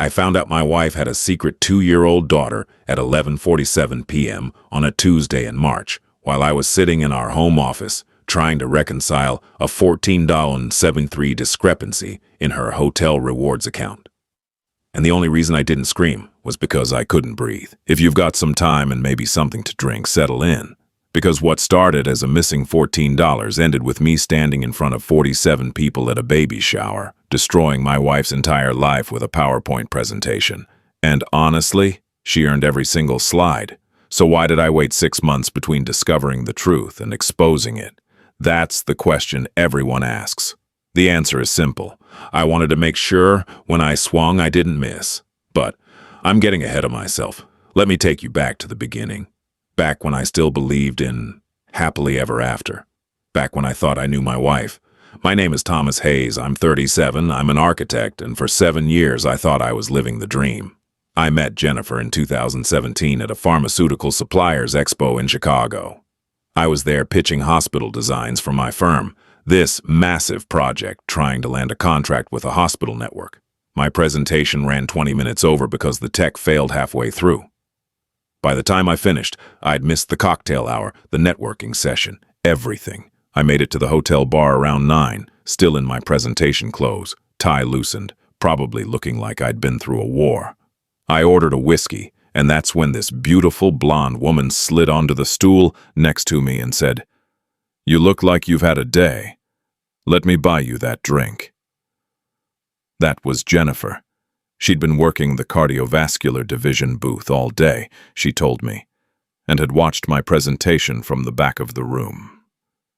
I found out my wife had a secret 2-year-old daughter at 11:47 p.m. on a Tuesday in March, while I was sitting in our home office trying to reconcile a $14.73 discrepancy in her hotel rewards account. And the only reason I didn't scream was because I couldn't breathe. If you've got some time and maybe something to drink, settle in. Because what started as a missing $14 ended with me standing in front of 47 people at a baby shower, destroying my wife's entire life with a PowerPoint presentation. And honestly, she earned every single slide. So why did I wait 6 months between discovering the truth and exposing it? That's the question everyone asks. The answer is simple. I wanted to make sure when I swung I didn't miss. But I'm getting ahead of myself. Let me take you back to the beginning. Back when I still believed in happily ever after. Back when I thought I knew my wife. My name is Thomas Hayes. I'm 37. I'm an architect, and for 7 years I thought I was living the dream. I met Jennifer in 2017 at a pharmaceutical suppliers expo in Chicago. I was there pitching hospital designs for my firm. This massive project trying to land a contract with a hospital network. My presentation ran 20 minutes over because the tech failed halfway through. By the time I finished, I'd missed the cocktail hour, the networking session, everything. I made it to the hotel bar around 9, still in my presentation clothes, tie loosened, probably looking like I'd been through a war. I ordered a whiskey, and that's when this beautiful blonde woman slid onto the stool next to me and said, "You look like you've had a day. Let me buy you that drink." That was Jennifer. She'd been working the cardiovascular division booth all day, she told me, and had watched my presentation from the back of the room.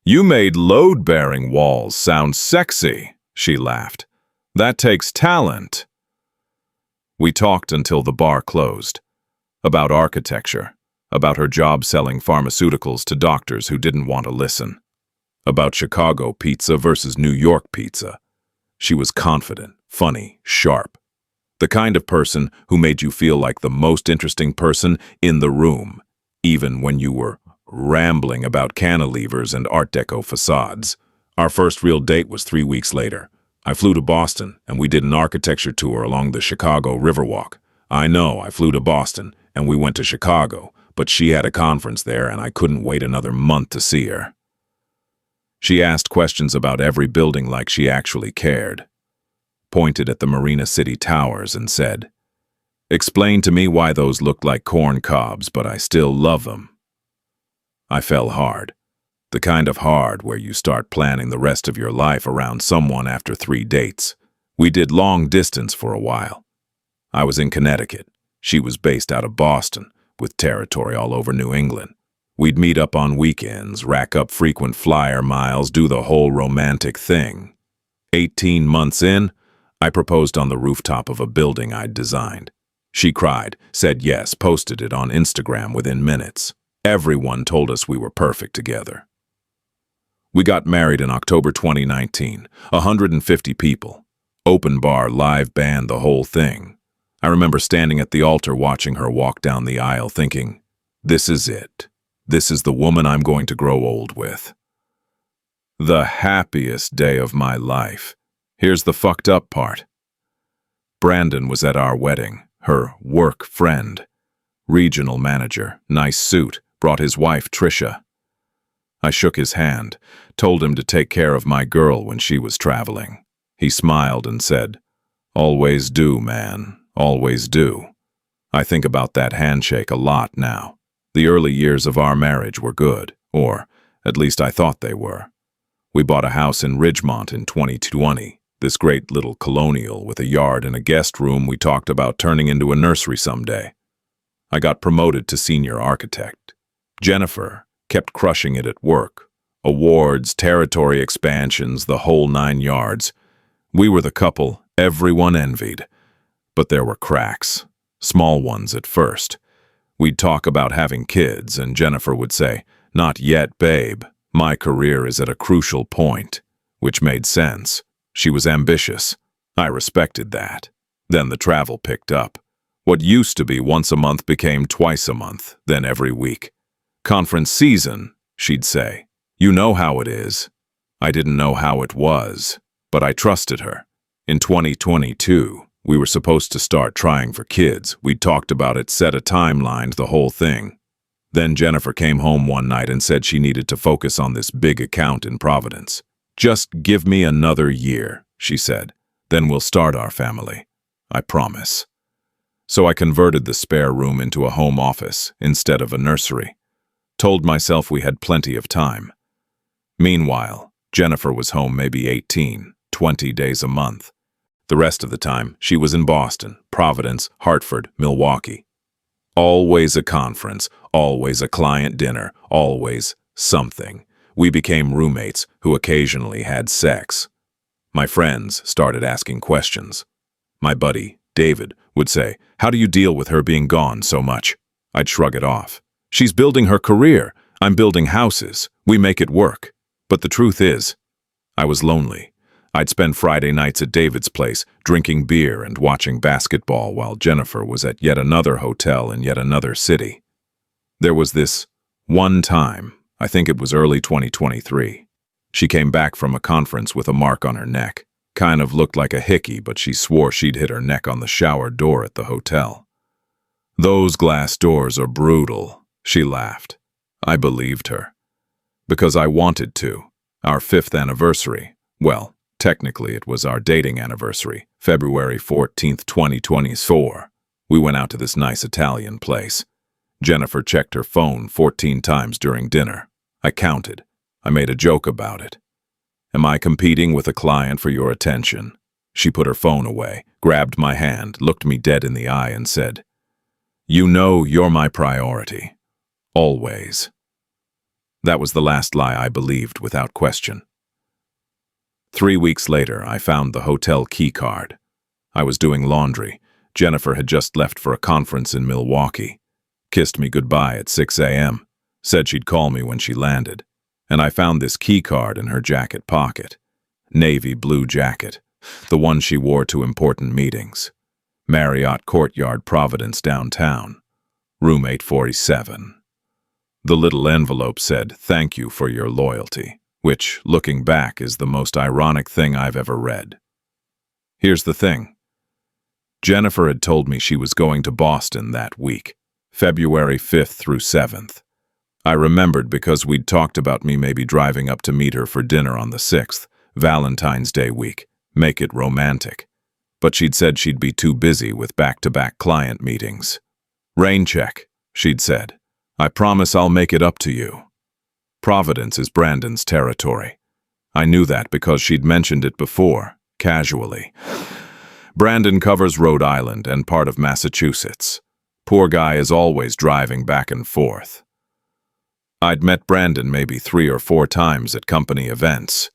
"You made load-bearing walls sound sexy," she laughed. "That takes talent." We talked until the bar closed. About architecture, about her job selling pharmaceuticals to doctors who didn't want to listen. About Chicago pizza versus New York pizza. She was confident, funny, sharp. The kind of person who made you feel like the most interesting person in the room, even when you were rambling about cantilevers and Art Deco facades. Our first real date was 3 weeks later. I flew to Boston, and we did an architecture tour along the Chicago Riverwalk. I know, I flew to Boston, and we went to Chicago, but she had a conference there, and I couldn't wait another month to see her. She asked questions about every building like she actually cared. Pointed at the Marina City Towers and said, "Explain to me why those look like corn cobs, but I still love them." I fell hard. The kind of hard where you start planning the rest of your life around someone after 3 dates. We did long distance for a while. I was in Connecticut. She was based out of Boston, with territory all over New England. We'd meet up on weekends, rack up frequent flyer miles, do the whole romantic thing. 18 months in, I proposed on the rooftop of a building I'd designed. She cried, said yes, posted it on Instagram within minutes. Everyone told us we were perfect together. We got married in October 2019, 150 people. Open bar, live band, the whole thing. I remember standing at the altar watching her walk down the aisle thinking, this is it. This is the woman I'm going to grow old with. The happiest day of my life. Here's the fucked up part. Brandon was at our wedding, her work friend. Regional manager, nice suit, brought his wife Trisha. I shook his hand, told him to take care of my girl when she was traveling. He smiled and said, "Always do, man, always do." I think about that handshake a lot now. The early years of our marriage were good, or at least I thought they were. We bought a house in Ridgemont in 2020, this great little colonial with a yard and a guest room we talked about turning into a nursery someday. I got promoted to senior architect. Jennifer kept crushing it at work. Awards, territory expansions, the whole 9 yards. We were the couple everyone envied. But there were cracks, small ones at first. We'd talk about having kids, and Jennifer would say, "Not yet, babe. My career is at a crucial point," which made sense. She was ambitious. I respected that. Then the travel picked up. What used to be once a month became twice a month, then every week. "Conference season," she'd say. "You know how it is." I didn't know how it was, but I trusted her. In 2022, We were supposed to start trying for kids. We'd talked about it, set a timeline, the whole thing. Then Jennifer came home one night and said she needed to focus on this big account in Providence. "Just give me another year," she said. "Then we'll start our family. I promise." So I converted the spare room into a home office instead of a nursery. Told myself we had plenty of time. Meanwhile, Jennifer was home maybe 18, 20 days a month. The rest of the time, she was in Boston, Providence, Hartford, Milwaukee. Always a conference, always a client dinner, always something. We became roommates who occasionally had sex. My friends started asking questions. My buddy, David, would say, "How do you deal with her being gone so much?" I'd shrug it off. "She's building her career. I'm building houses. We make it work." But the truth is, I was lonely. I'd spend Friday nights at David's place, drinking beer and watching basketball while Jennifer was at yet another hotel in yet another city. There was this one time, I think it was early 2023. She came back from a conference with a mark on her neck. Kind of looked like a hickey, but she swore she'd hit her neck on the shower door at the hotel. "Those glass doors are brutal," she laughed. I believed her. Because I wanted to. Our 5th anniversary, well, technically it was our dating anniversary, February 14th, 2024. We went out to this nice Italian place. Jennifer checked her phone 14 times during dinner. I counted. I made a joke about it. "Am I competing with a client for your attention?" She put her phone away, grabbed my hand, looked me dead in the eye and said, "You know you're my priority. Always." That was the last lie I believed without question. 3 weeks later, I found the hotel key card. I was doing laundry. Jennifer had just left for a conference in Milwaukee. Kissed me goodbye at 6 a.m., said she'd call me when she landed. And I found this key card in her jacket pocket. Navy blue jacket, the one she wore to important meetings. Marriott Courtyard, Providence, downtown. Room 847. The little envelope said, "Thank you for your loyalty," which, looking back, is the most ironic thing I've ever read. Here's the thing. Jennifer had told me she was going to Boston that week, February 5th through 7th. I remembered because we'd talked about me maybe driving up to meet her for dinner on the 6th, Valentine's Day week, make it romantic. But she'd said she'd be too busy with back-to-back client meetings. "Rain check," she'd said. "I promise I'll make it up to you." Providence is Brandon's territory. I knew that because she'd mentioned it before, casually. Brandon covers Rhode Island and part of Massachusetts. Poor guy is always driving back and forth. I'd met Brandon maybe 3 or 4 times at company events.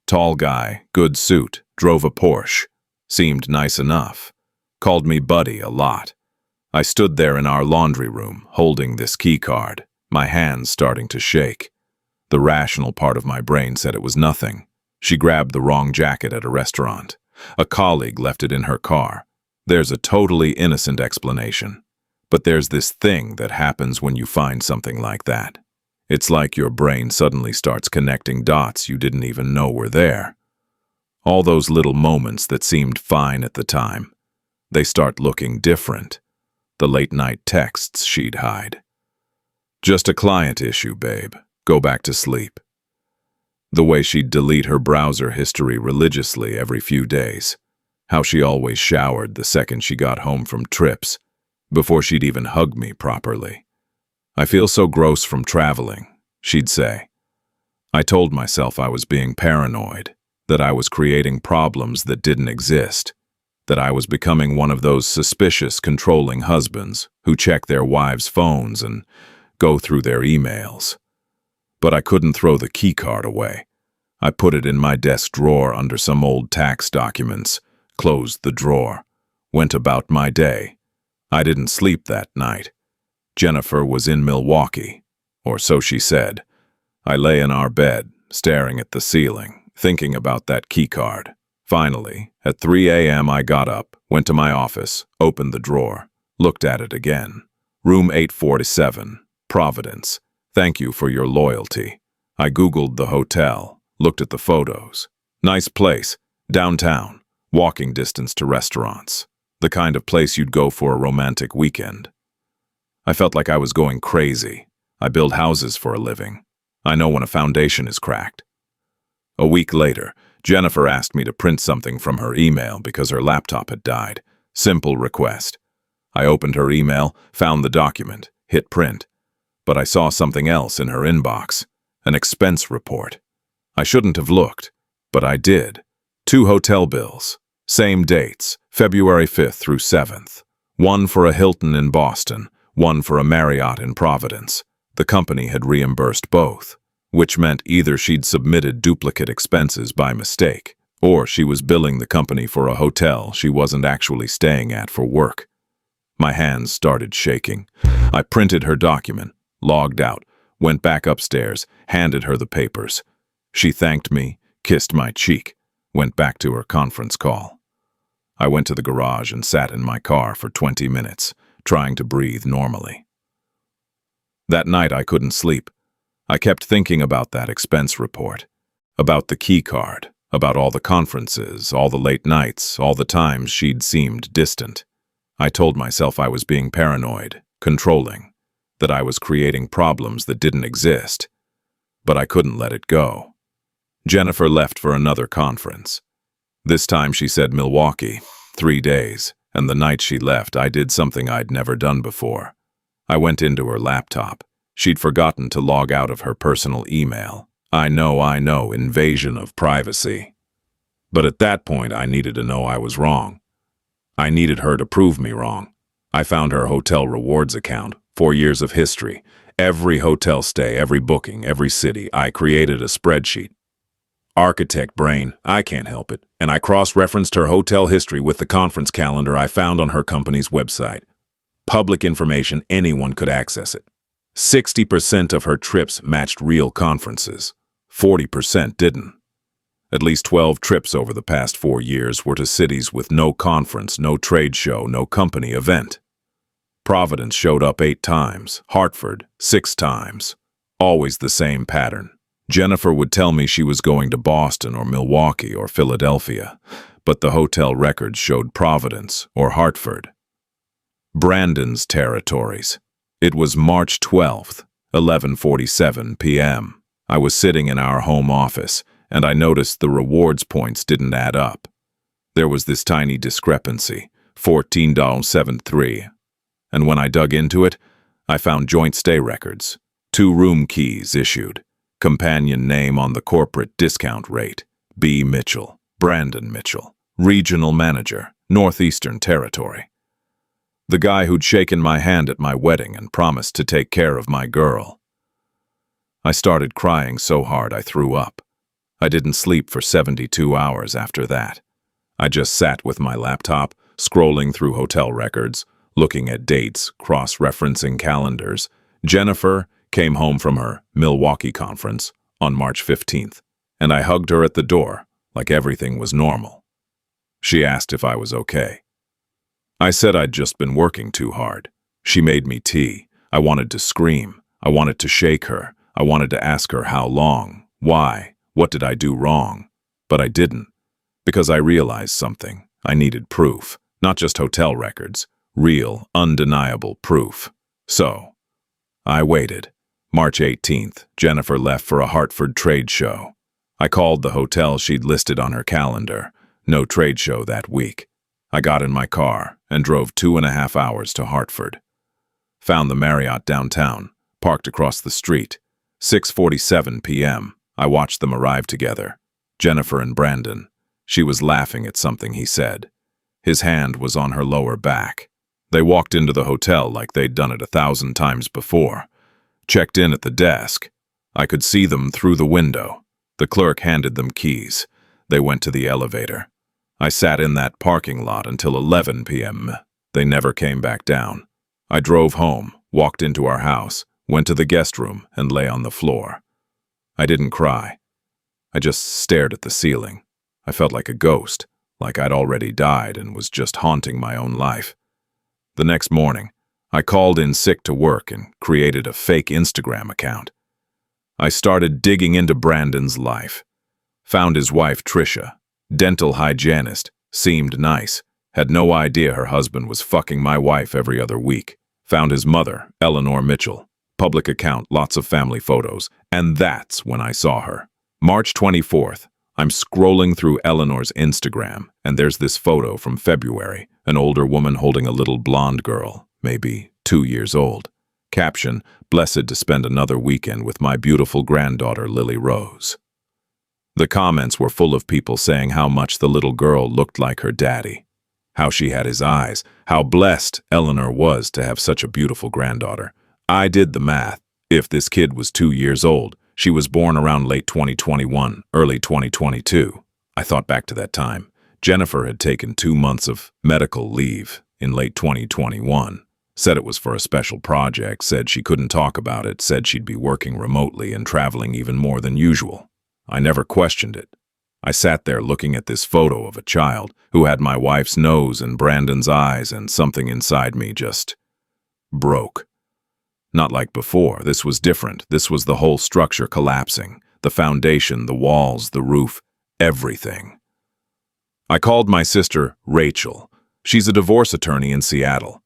Tall guy, good suit, drove a Porsche. Seemed nice enough. Called me buddy a lot. I stood there in our laundry room, holding this key card, my hands starting to shake. The rational part of my brain said it was nothing. She grabbed the wrong jacket at a restaurant. A colleague left it in her car. There's a totally innocent explanation. But there's this thing that happens when you find something like that. It's like your brain suddenly starts connecting dots you didn't even know were there. All those little moments that seemed fine at the time, they start looking different. The late-night texts she'd hide. "Just a client issue, babe. Go back to sleep." The way she'd delete her browser history religiously every few days. How she always showered the second she got home from trips, before she'd even hug me properly. "I feel so gross from traveling," she'd say. I told myself I was being paranoid, that I was creating problems that didn't exist, that I was becoming one of those suspicious, controlling husbands who check their wives' phones and go through their emails. But I couldn't throw the key card away. I put it in my desk drawer under some old tax documents, closed the drawer, went about my day. I didn't sleep that night. Jennifer was in Milwaukee, or so she said. I lay in our bed, staring at the ceiling, thinking about that key card. Finally, at 3 a.m. I got up, went to my office, opened the drawer, looked at it again. Room 847, Providence. Thank you for your loyalty. I Googled the hotel, looked at the photos. Nice place, downtown, walking distance to restaurants. The kind of place you'd go for a romantic weekend. I felt like I was going crazy. I build houses for a living. I know when a foundation is cracked. A week later, Jennifer asked me to print something from her email because her laptop had died. Simple request. I opened her email, found the document, hit print. But I saw something else in her inbox. An expense report. I shouldn't have looked, but I did. 2 hotel bills. Same dates, February 5th through 7th. One for a Hilton in Boston, one for a Marriott in Providence. The company had reimbursed both, which meant either she'd submitted duplicate expenses by mistake, or she was billing the company for a hotel she wasn't actually staying at for work. My hands started shaking. I printed her document, logged out, went back upstairs, handed her the papers. She thanked me, kissed my cheek, went back to her conference call. I went to the garage and sat in my car for 20 minutes, trying to breathe normally. That night I couldn't sleep. I kept thinking about that expense report, about the key card, about all the conferences, all the late nights, all the times she'd seemed distant. I told myself I was being paranoid, controlling, that I was creating problems that didn't exist. But I couldn't let it go. Jennifer left for another conference. This time she said Milwaukee, 3 days, and the night she left I did something I'd never done before. I went into her laptop. She'd forgotten to log out of her personal email. I know, invasion of privacy. But at that point I needed to know I was wrong. I needed her to prove me wrong. I found her hotel rewards account, 4 years of history. Every hotel stay, every booking, every city. I created a spreadsheet. Architect brain, I can't help it. And I cross-referenced her hotel history with the conference calendar I found on her company's website. Public information, anyone could access it. 60% of her trips matched real conferences. 40% didn't. At least 12 trips over the past 4 years were to cities with no conference, no trade show, no company event. Providence showed up 8 times, Hartford 6 times. Always the same pattern. Jennifer would tell me she was going to Boston or Milwaukee or Philadelphia, but the hotel records showed Providence or Hartford. Brandon's territories. It was March 12th, 11:47 p.m. I was sitting in our home office, and I noticed the rewards points didn't add up. There was this tiny discrepancy, $14.73. And when I dug into it, I found joint stay records, 2 room keys issued, companion name on the corporate discount rate, B. Mitchell, Brandon Mitchell, regional manager, Northeastern Territory. The guy who'd shaken my hand at my wedding and promised to take care of my girl. I started crying so hard I threw up. I didn't sleep for 72 hours after that. I just sat with my laptop, scrolling through hotel records, looking at dates, cross-referencing calendars. Jennifer came home from her Milwaukee conference on March 15th, and I hugged her at the door like everything was normal. She asked if I was okay. I said I'd just been working too hard. She made me tea. I wanted to scream. I wanted to shake her. I wanted to ask her how long, why, what did I do wrong? But I didn't, because I realized something. I needed proof, not just hotel records, real, undeniable proof. So, I waited. March 18th, Jennifer left for a Hartford trade show. I called the hotel she'd listed on her calendar. No trade show that week. I got in my car and drove 2.5 hours to Hartford. Found the Marriott downtown, parked across the street. 6:47 p.m. I watched them arrive together. Jennifer and Brandon. She was laughing at something he said. His hand was on her lower back. They walked into the hotel like they'd done it 1,000 times before. Checked in at the desk. I could see them through the window. The clerk handed them keys. They went to the elevator. I sat in that parking lot until 11 p.m. They never came back down. I drove home, walked into our house, went to the guest room, and lay on the floor. I didn't cry. I just stared at the ceiling. I felt like a ghost, like I'd already died and was just haunting my own life. The next morning, I called in sick to work and created a fake Instagram account. I started digging into Brandon's life. Found his wife, Trisha, dental hygienist, seemed nice, Had no idea her husband was fucking my wife every other week. Found his mother, Eleanor Mitchell. Public account, lots of family photos. And that's when I saw her. March 24th. I'm scrolling through Eleanor's Instagram, and there's this photo from February. An older woman holding a little blonde girl, maybe 2 years old. Caption, blessed to spend another weekend with my beautiful granddaughter, Lily Rose. The comments were full of people saying how much the little girl looked like her daddy. How she had his eyes, how blessed Eleanor was to have such a beautiful granddaughter. I did the math. If this kid was 2 years old, she was born around late 2021, early 2022. I thought back to that time. Jennifer had taken 2 months of medical leave in late 2021. Said it was for a special project, said she couldn't talk about it, said she'd be working remotely and traveling even more than usual. I never questioned it. I sat there looking at this photo of a child who had my wife's nose and Brandon's eyes, and something inside me just broke. Not like before. This was different. This was the whole structure collapsing. The foundation, the walls, the roof, everything. I called my sister Rachel. She's a divorce attorney in Seattle.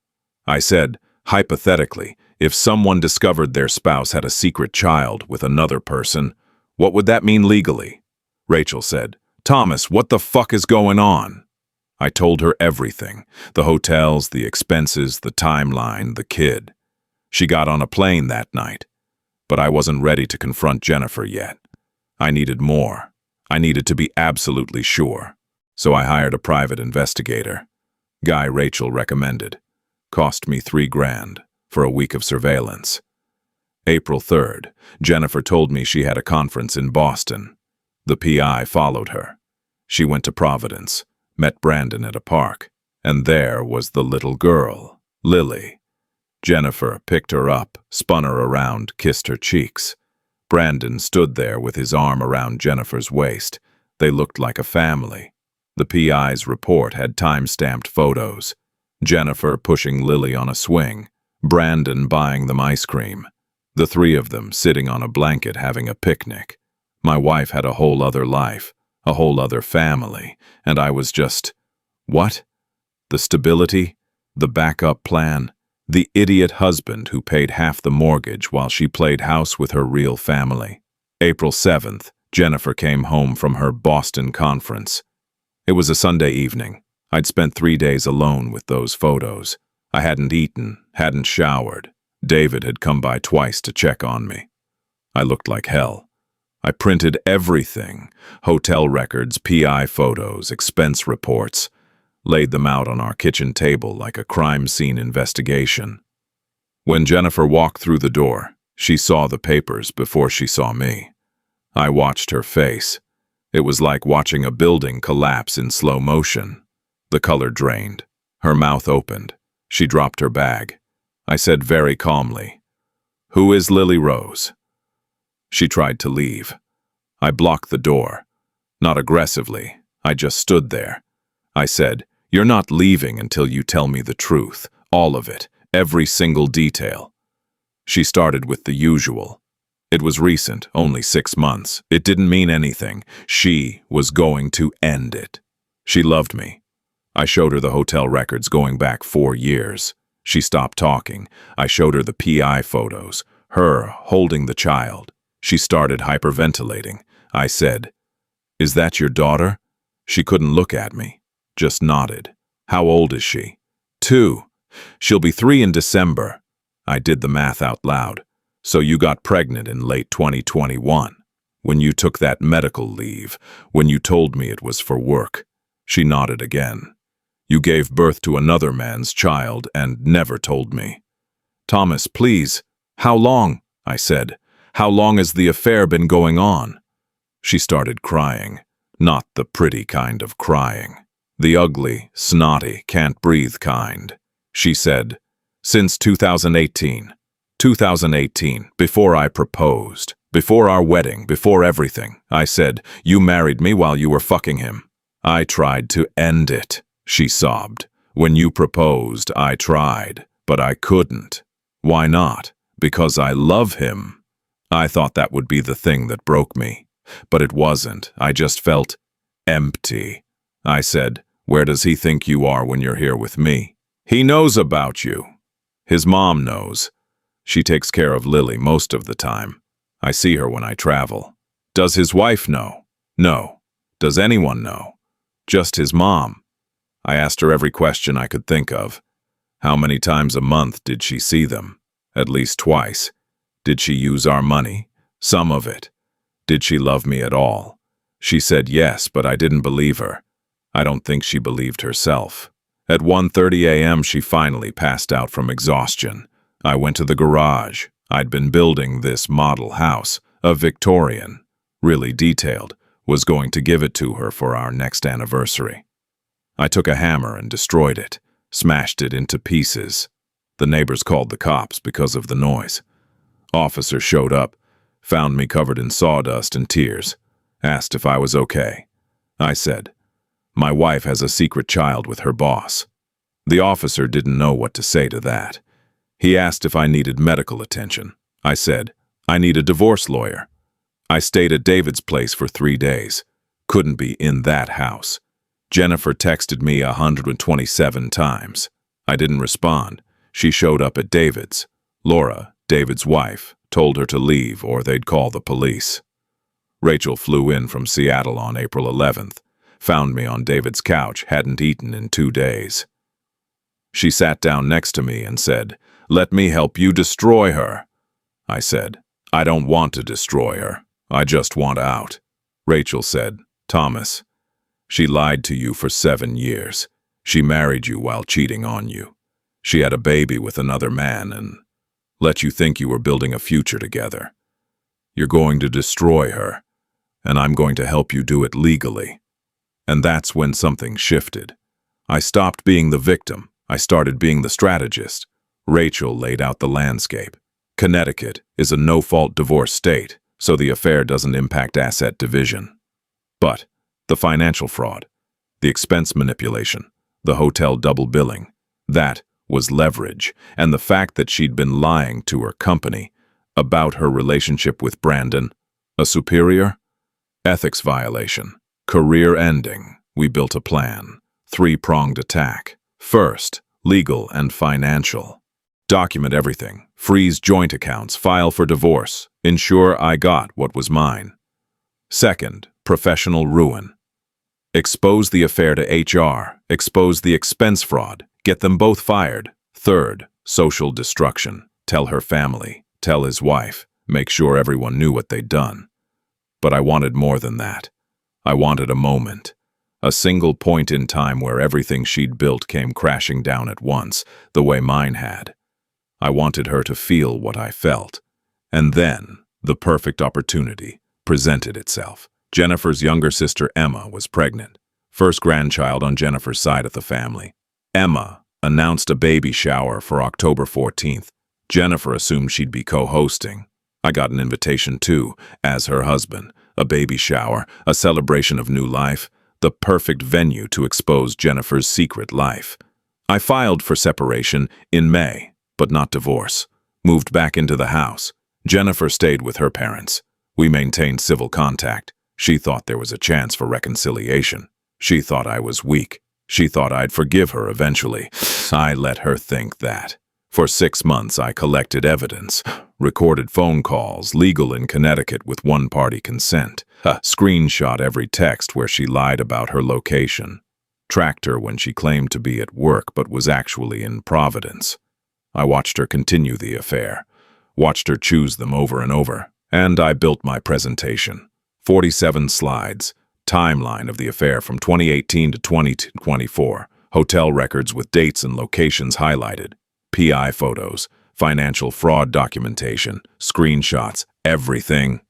I said, hypothetically, if someone discovered their spouse had a secret child with another person, what would that mean legally? Rachel said, Thomas, what the fuck is going on? I told her everything. The hotels, the expenses, the timeline, the kid. She got on a plane that night. But I wasn't ready to confront Jennifer yet. I needed more. I needed to be absolutely sure. So I hired a private investigator. Guy Rachel recommended. Cost me $3,000 for a week of surveillance. April 3rd, Jennifer told me she had a conference in Boston. The PI followed her. She went to Providence, met Brandon at a park, and there was the little girl, Lily. Jennifer picked her up, spun her around, kissed her cheeks. Brandon stood there with his arm around Jennifer's waist. They looked like a family. The PI's report had time-stamped photos. Jennifer pushing Lily on a swing, Brandon buying them ice cream. The three of them sitting on a blanket having a picnic. My wife had a whole other life, a whole other family, and I was just, what? The stability, the backup plan, the idiot husband who paid half the mortgage while she played house with her real family. April 7th, Jennifer came home from her Boston conference. It was a Sunday evening. I'd spent 3 days alone with those photos. I hadn't eaten, hadn't showered. David had come by twice to check on me. I looked like hell. I printed everything, hotel records, PI photos, expense reports, laid them out on our kitchen table like a crime scene investigation. When Jennifer walked through the door, she saw the papers before she saw me. I watched her face. It was like watching a building collapse in slow motion. The color drained. Her mouth opened. She dropped her bag. I said very calmly, "Who is Lily Rose?" She tried to leave. I blocked the door. Not aggressively. I just stood there. I said, "You're not leaving until you tell me the truth. All of it. Every single detail." She started with the usual. It was recent, only 6 months. It didn't mean anything. She was going to end it. She loved me. I showed her the hotel records going back 4 years. She stopped talking. I showed her the PI photos, her holding the child. She started hyperventilating. I said, "Is that your daughter?" She couldn't look at me, just nodded. "How old is she?" 2. "She'll be 3 in December." I did the math out loud. "So you got pregnant in late 2021, when you took that medical leave, when you told me it was for work." She nodded again. "You gave birth to another man's child and never told me." "Thomas, please." "How long?" I said. "How long has the affair been going on?" She started crying. Not the pretty kind of crying. The ugly, snotty, can't breathe kind. She said, "Since 2018. 2018, before I proposed, before our wedding, before everything." I said, "You married me while you were fucking him." "I tried to end it," she sobbed. "When you proposed, I tried, but I couldn't." "Why not?" "Because I love him." I thought that would be the thing that broke me, but it wasn't. I just felt empty. I said, Where does he think you are when you're here with me? He knows about you. His mom knows. She takes care of Lily most of the time. I see her when I travel. Does his wife know? No. Does anyone know? Just his mom. I asked her every question I could think of. How many times a month did she see them? At least twice. Did she use our money? Some of it. Did she love me at all? She said yes, but I didn't believe her. I don't think she believed herself. At 1:30 a.m. she finally passed out from exhaustion. I went to the garage. I'd been building this model house, a Victorian, really detailed, was going to give it to her for our next anniversary. I took a hammer and destroyed it, smashed it into pieces. The neighbors called the cops because of the noise. Officer showed up, found me covered in sawdust and tears, asked if I was okay. I said, "My wife has a secret child with her boss." The officer didn't know what to say to that. He asked if I needed medical attention. I said, "I need a divorce lawyer." I stayed at David's place for 3 days. Couldn't be in that house. Jennifer texted me 127 times. I didn't respond. She showed up at David's. Laura, David's wife, told her to leave or they'd call the police. Rachel flew in from Seattle on April 11th, found me on David's couch, hadn't eaten in 2 days. She sat down next to me and said, "Let me help you destroy her." I said, "I don't want to destroy her. I just want out." Rachel said, "Thomas, she lied to you for 7 years. She married you while cheating on you. She had a baby with another man and let you think you were building a future together. You're going to destroy her, and I'm going to help you do it legally." And that's when something shifted. I stopped being the victim. I started being the strategist. Rachel laid out the landscape. Connecticut is a no-fault divorce state, so the affair doesn't impact asset division. But the financial fraud, the expense manipulation, the hotel double billing, that was leverage, and the fact that she'd been lying to her company about her relationship with Brandon, a superior, ethics violation, career ending. We built a plan, 3-pronged attack. First, legal and financial. Document everything, freeze joint accounts, file for divorce, ensure I got what was mine. Second, professional ruin. Expose the affair to HR, expose the expense fraud, get them both fired. Third, social destruction. Tell her family, tell his wife, make sure everyone knew what they'd done. But I wanted more than that. I wanted a moment. A single point in time where everything she'd built came crashing down at once, the way mine had. I wanted her to feel what I felt. And then, the perfect opportunity presented itself. Jennifer's younger sister Emma was pregnant. First grandchild on Jennifer's side of the family. Emma announced a baby shower for October 14th. Jennifer assumed she'd be co-hosting. I got an invitation too, as her husband. A baby shower, a celebration of new life, the perfect venue to expose Jennifer's secret life. I filed for separation in May, but not divorce. Moved back into the house. Jennifer stayed with her parents. We maintained civil contact. She thought there was a chance for reconciliation. She thought I was weak. She thought I'd forgive her eventually. I let her think that. For 6 months I collected evidence, recorded phone calls, legal in Connecticut with one-party consent, screenshot every text where she lied about her location, tracked her when she claimed to be at work but was actually in Providence. I watched her continue the affair, watched her choose them over and over, and I built my presentation. 47 slides, timeline of the affair from 2018 to 2024, hotel records with dates and locations highlighted, PI photos, financial fraud documentation, screenshots, everything.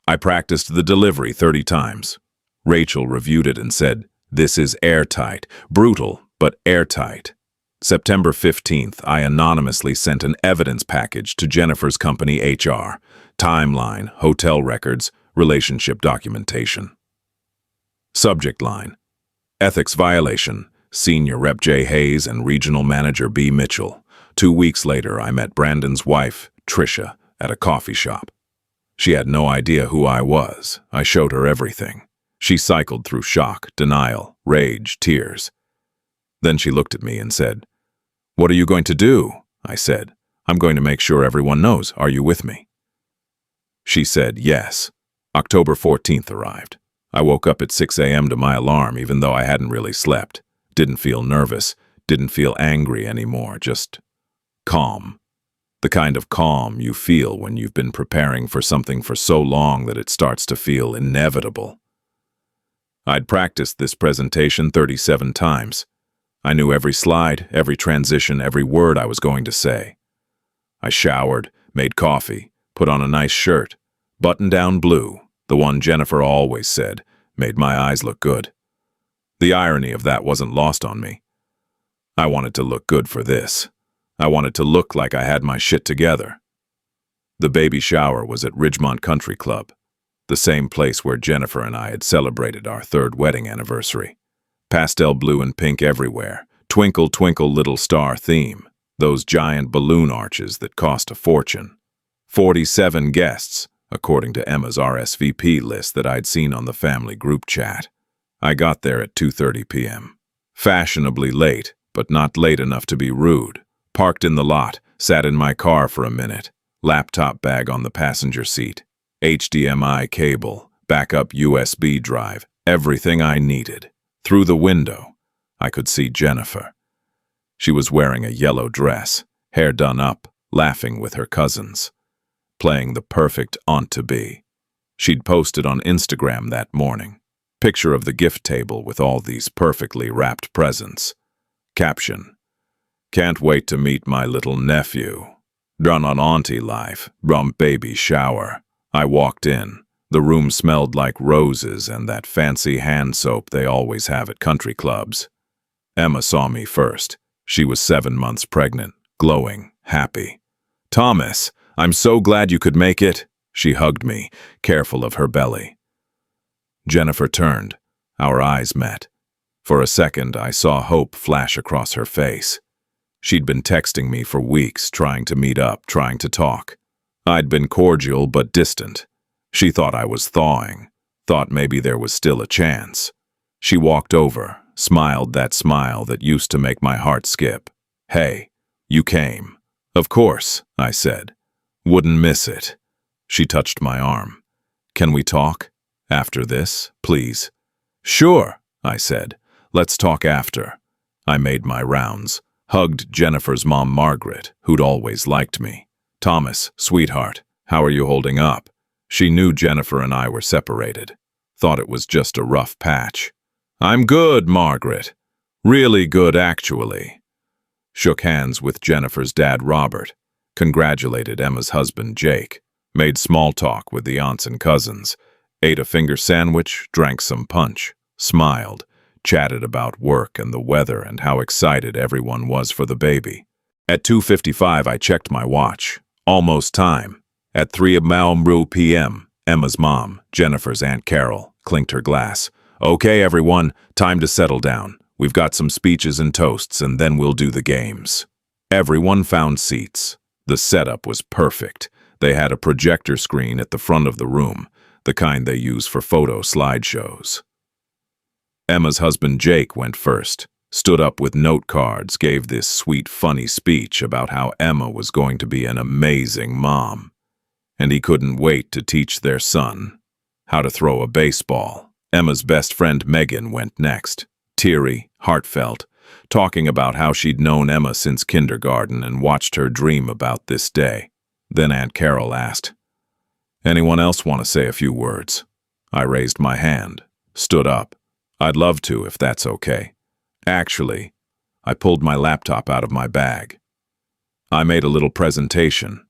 I practiced the delivery 30 times. Rachel reviewed it and said, "This is airtight, brutal, but airtight." September 15th, I anonymously sent an evidence package to Jennifer's company HR, timeline, hotel records, relationship documentation. Subject line: Ethics violation, Senior Rep J. Hayes and Regional Manager B. Mitchell. 2 weeks later, I met Brandon's wife, Tricia, at a coffee shop. She had no idea who I was. I showed her everything. She cycled through shock, denial, rage, tears. Then she looked at me and said, "What are you going to do?" I said, "I'm going to make sure everyone knows. Are you with me?" She said, "Yes." October 14th arrived. I woke up at 6 a.m. to my alarm even though I hadn't really slept. Didn't feel nervous, didn't feel angry anymore, just calm. The kind of calm you feel when you've been preparing for something for so long that it starts to feel inevitable. I'd practiced this presentation 37 times. I knew every slide, every transition, every word I was going to say. I showered, made coffee, put on a nice shirt, button-down blue, the one Jennifer always said, made my eyes look good. The irony of that wasn't lost on me. I wanted to look good for this. I wanted to look like I had my shit together. The baby shower was at Ridgemont Country Club, the same place where Jennifer and I had celebrated our 3rd wedding anniversary. Pastel blue and pink everywhere, twinkle twinkle little star theme, those giant balloon arches that cost a fortune. 47 guests, according to Emma's RSVP list that I'd seen on the family group chat. I got there at 2:30 p.m. Fashionably late, but not late enough to be rude. Parked in the lot, sat in my car for a minute, laptop bag on the passenger seat, HDMI cable, backup USB drive, everything I needed. Through the window, I could see Jennifer. She was wearing a yellow dress, hair done up, laughing with her cousins, playing the perfect aunt-to-be. She'd posted on Instagram that morning. Picture of the gift table with all these perfectly wrapped presents. Caption: "Can't wait to meet my little nephew. Done on auntie life, from baby shower." I walked in. The room smelled like roses and that fancy hand soap they always have at country clubs. Emma saw me first. She was 7 months pregnant, glowing, happy. "Thomas, I'm so glad you could make it." She hugged me, careful of her belly. Jennifer turned. Our eyes met. For a second, I saw hope flash across her face. She'd been texting me for weeks, trying to meet up, trying to talk. I'd been cordial but distant. She thought I was thawing, thought maybe there was still a chance. She walked over, smiled that smile that used to make my heart skip. "Hey, you came." "Of course," I said. "Wouldn't miss it." She touched my arm. "Can we talk? After this, please?" "Sure," I said. "Let's talk after." I made my rounds, hugged Jennifer's mom Margaret, who'd always liked me. "Thomas, sweetheart, how are you holding up?" She knew Jennifer and I were separated. Thought it was just a rough patch. "I'm good, Margaret. Really good, actually." Shook hands with Jennifer's dad, Robert. Congratulated Emma's husband, Jake. Made small talk with the aunts and cousins. Ate a finger sandwich, drank some punch. Smiled. Chatted about work and the weather and how excited everyone was for the baby. At 2:55, I checked my watch. Almost time. At 3 p.m., Emma's mom, Jennifer's Aunt Carol, clinked her glass. "Okay, everyone, time to settle down. We've got some speeches and toasts, and then we'll do the games." Everyone found seats. The setup was perfect. They had a projector screen at the front of the room, the kind they use for photo slideshows. Emma's husband Jake went first, stood up with note cards, gave this sweet, funny speech about how Emma was going to be an amazing mom. And he couldn't wait to teach their son how to throw a baseball. Emma's best friend Megan went next, teary, heartfelt, talking about how she'd known Emma since kindergarten and watched her dream about this day. Then Aunt Carol asked, "Anyone else want to say a few words?" I raised my hand, stood up. "I'd love to, if that's okay." Actually, I pulled my laptop out of my bag. I made a little presentation.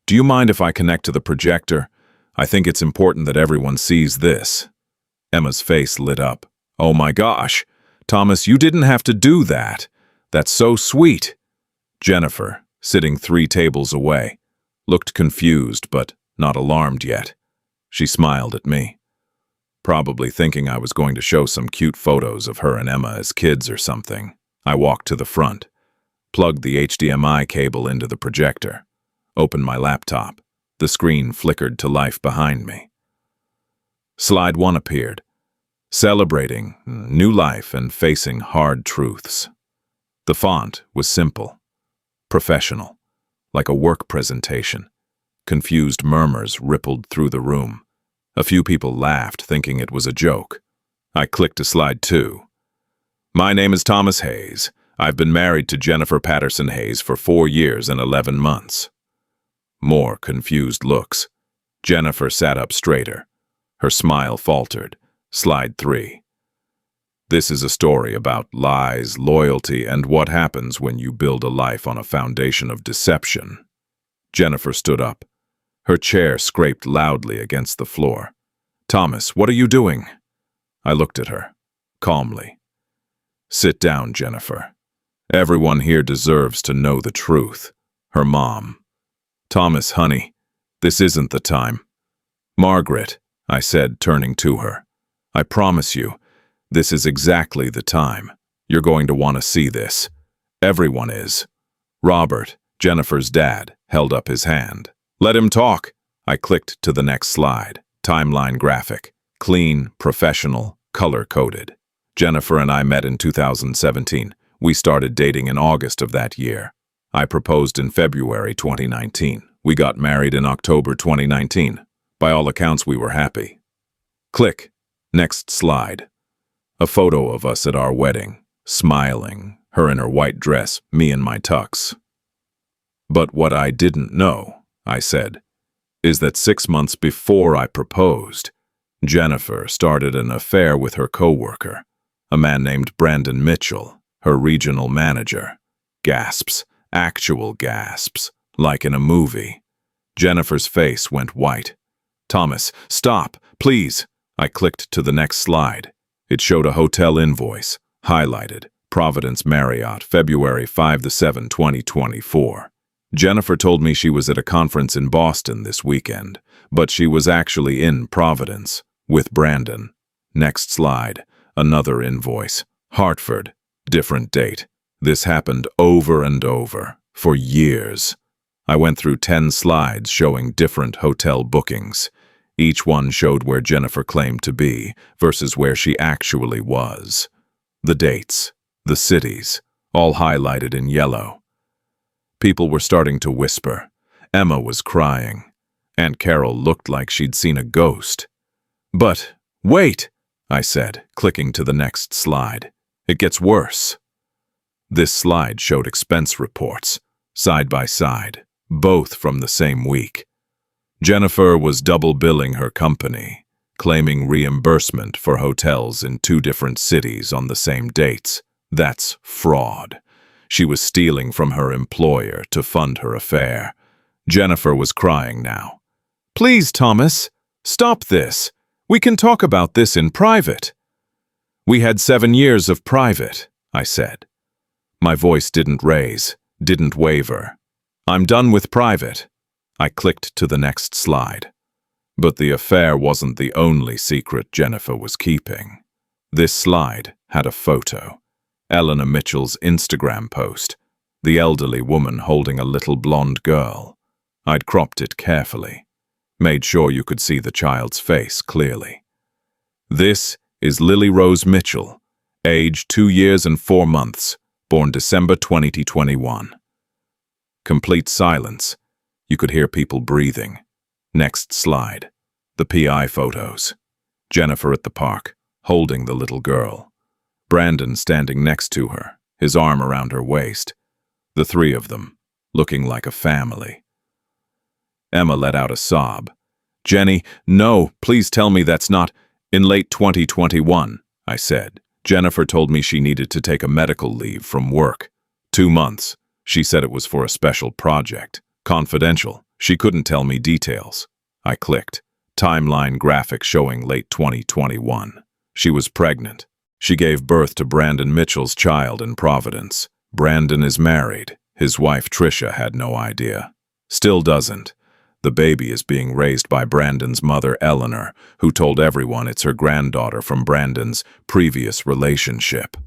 "Do you mind if I connect to the projector? I think it's important that everyone sees this." Emma's face lit up. "Oh my gosh, Thomas, you didn't have to do that. That's so sweet." Jennifer, sitting 3 tables away, looked confused but not alarmed yet. She smiled at me, probably thinking I was going to show some cute photos of her and Emma as kids or something. I walked to the front, plugged the HDMI cable into the projector, opened my laptop. The screen flickered to life behind me. Slide 1 appeared. celebrating new life and facing hard truths. The font was simple, professional, like a work presentation. Confused murmurs rippled through the room. A few people laughed, thinking it was a joke. I clicked to slide 2. My name is Thomas Hayes. I've been married to Jennifer Patterson Hayes for 4 years and 11 months. More confused looks. Jennifer sat up straighter. Her smile faltered. Slide 3. This is a story about lies, loyalty, and what happens when you build a life on a foundation of deception. Jennifer stood up. Her chair scraped loudly against the floor. Thomas, what are you doing? I looked at her, calmly. Sit down, Jennifer. Everyone here deserves to know the truth. Her mom. Thomas, honey, this isn't the time. Margaret, I said, turning to her. I promise you, this is exactly the time. You're going to want to see this. Everyone is. Robert, Jennifer's dad, held up his hand. Let him talk. I clicked to the next slide. Timeline graphic. Clean, professional, color-coded. Jennifer and I met in 2017. We started dating in August of that year. I proposed in February 2019. We got married in October 2019. By all accounts, we were happy. Click. Next slide. A photo of us at our wedding, smiling, her in her white dress, me in my tux. But what I didn't know, I said, is that 6 months before I proposed, Jennifer started an affair with her coworker, a man named Brandon Mitchell, her regional manager. Gasps, actual gasps, like in a movie. Jennifer's face went white. Thomas, stop, please. I clicked to the next slide. It showed a hotel invoice, highlighted, Providence Marriott, February 5-7, 2024. Jennifer told me she was at a conference in Boston this weekend, but she was actually in Providence, with Brandon. Next slide, another invoice, Hartford, different date. This happened over and over, for years. I went through 10 slides showing different hotel bookings. Each one showed where Jennifer claimed to be versus where she actually was. The dates, the cities, all highlighted in yellow. People were starting to whisper. Emma was crying. Aunt Carol looked like she'd seen a ghost. But, wait, I said, clicking to the next slide. It gets worse. This slide showed expense reports, side by side, both from the same week. Jennifer was double billing her company, claiming reimbursement for hotels in 2 different cities on the same dates. That's fraud. She was stealing from her employer to fund her affair. Jennifer was crying now. Please, Thomas, stop this. We can talk about this in private. We had 7 years of private, I said. My voice didn't raise, didn't waver. I'm done with private. I clicked to the next slide. But the affair wasn't the only secret Jennifer was keeping. This slide had a photo. Eleanor Mitchell's Instagram post, the elderly woman holding a little blonde girl. I'd cropped it carefully, made sure you could see the child's face clearly. This is Lily Rose Mitchell, age 2 years and 4 months, born December 2021. Complete silence. You could hear people breathing. Next slide. The PI photos. Jennifer at the park, holding the little girl. Brandon standing next to her, his arm around her waist. The 3 of them, looking like a family. Emma let out a sob. Jenny, no, please tell me that's not. In late 2021, I said. Jennifer told me she needed to take a medical leave from work. 2 months. She said it was for a special project. Confidential. She couldn't tell me details. I clicked. Timeline graphic showing late 2021. She was pregnant. She gave birth to Brandon Mitchell's child in Providence. Brandon is married. His wife Tricia had no idea. Still doesn't. The baby is being raised by Brandon's mother Eleanor, who told everyone it's her granddaughter from Brandon's previous relationship.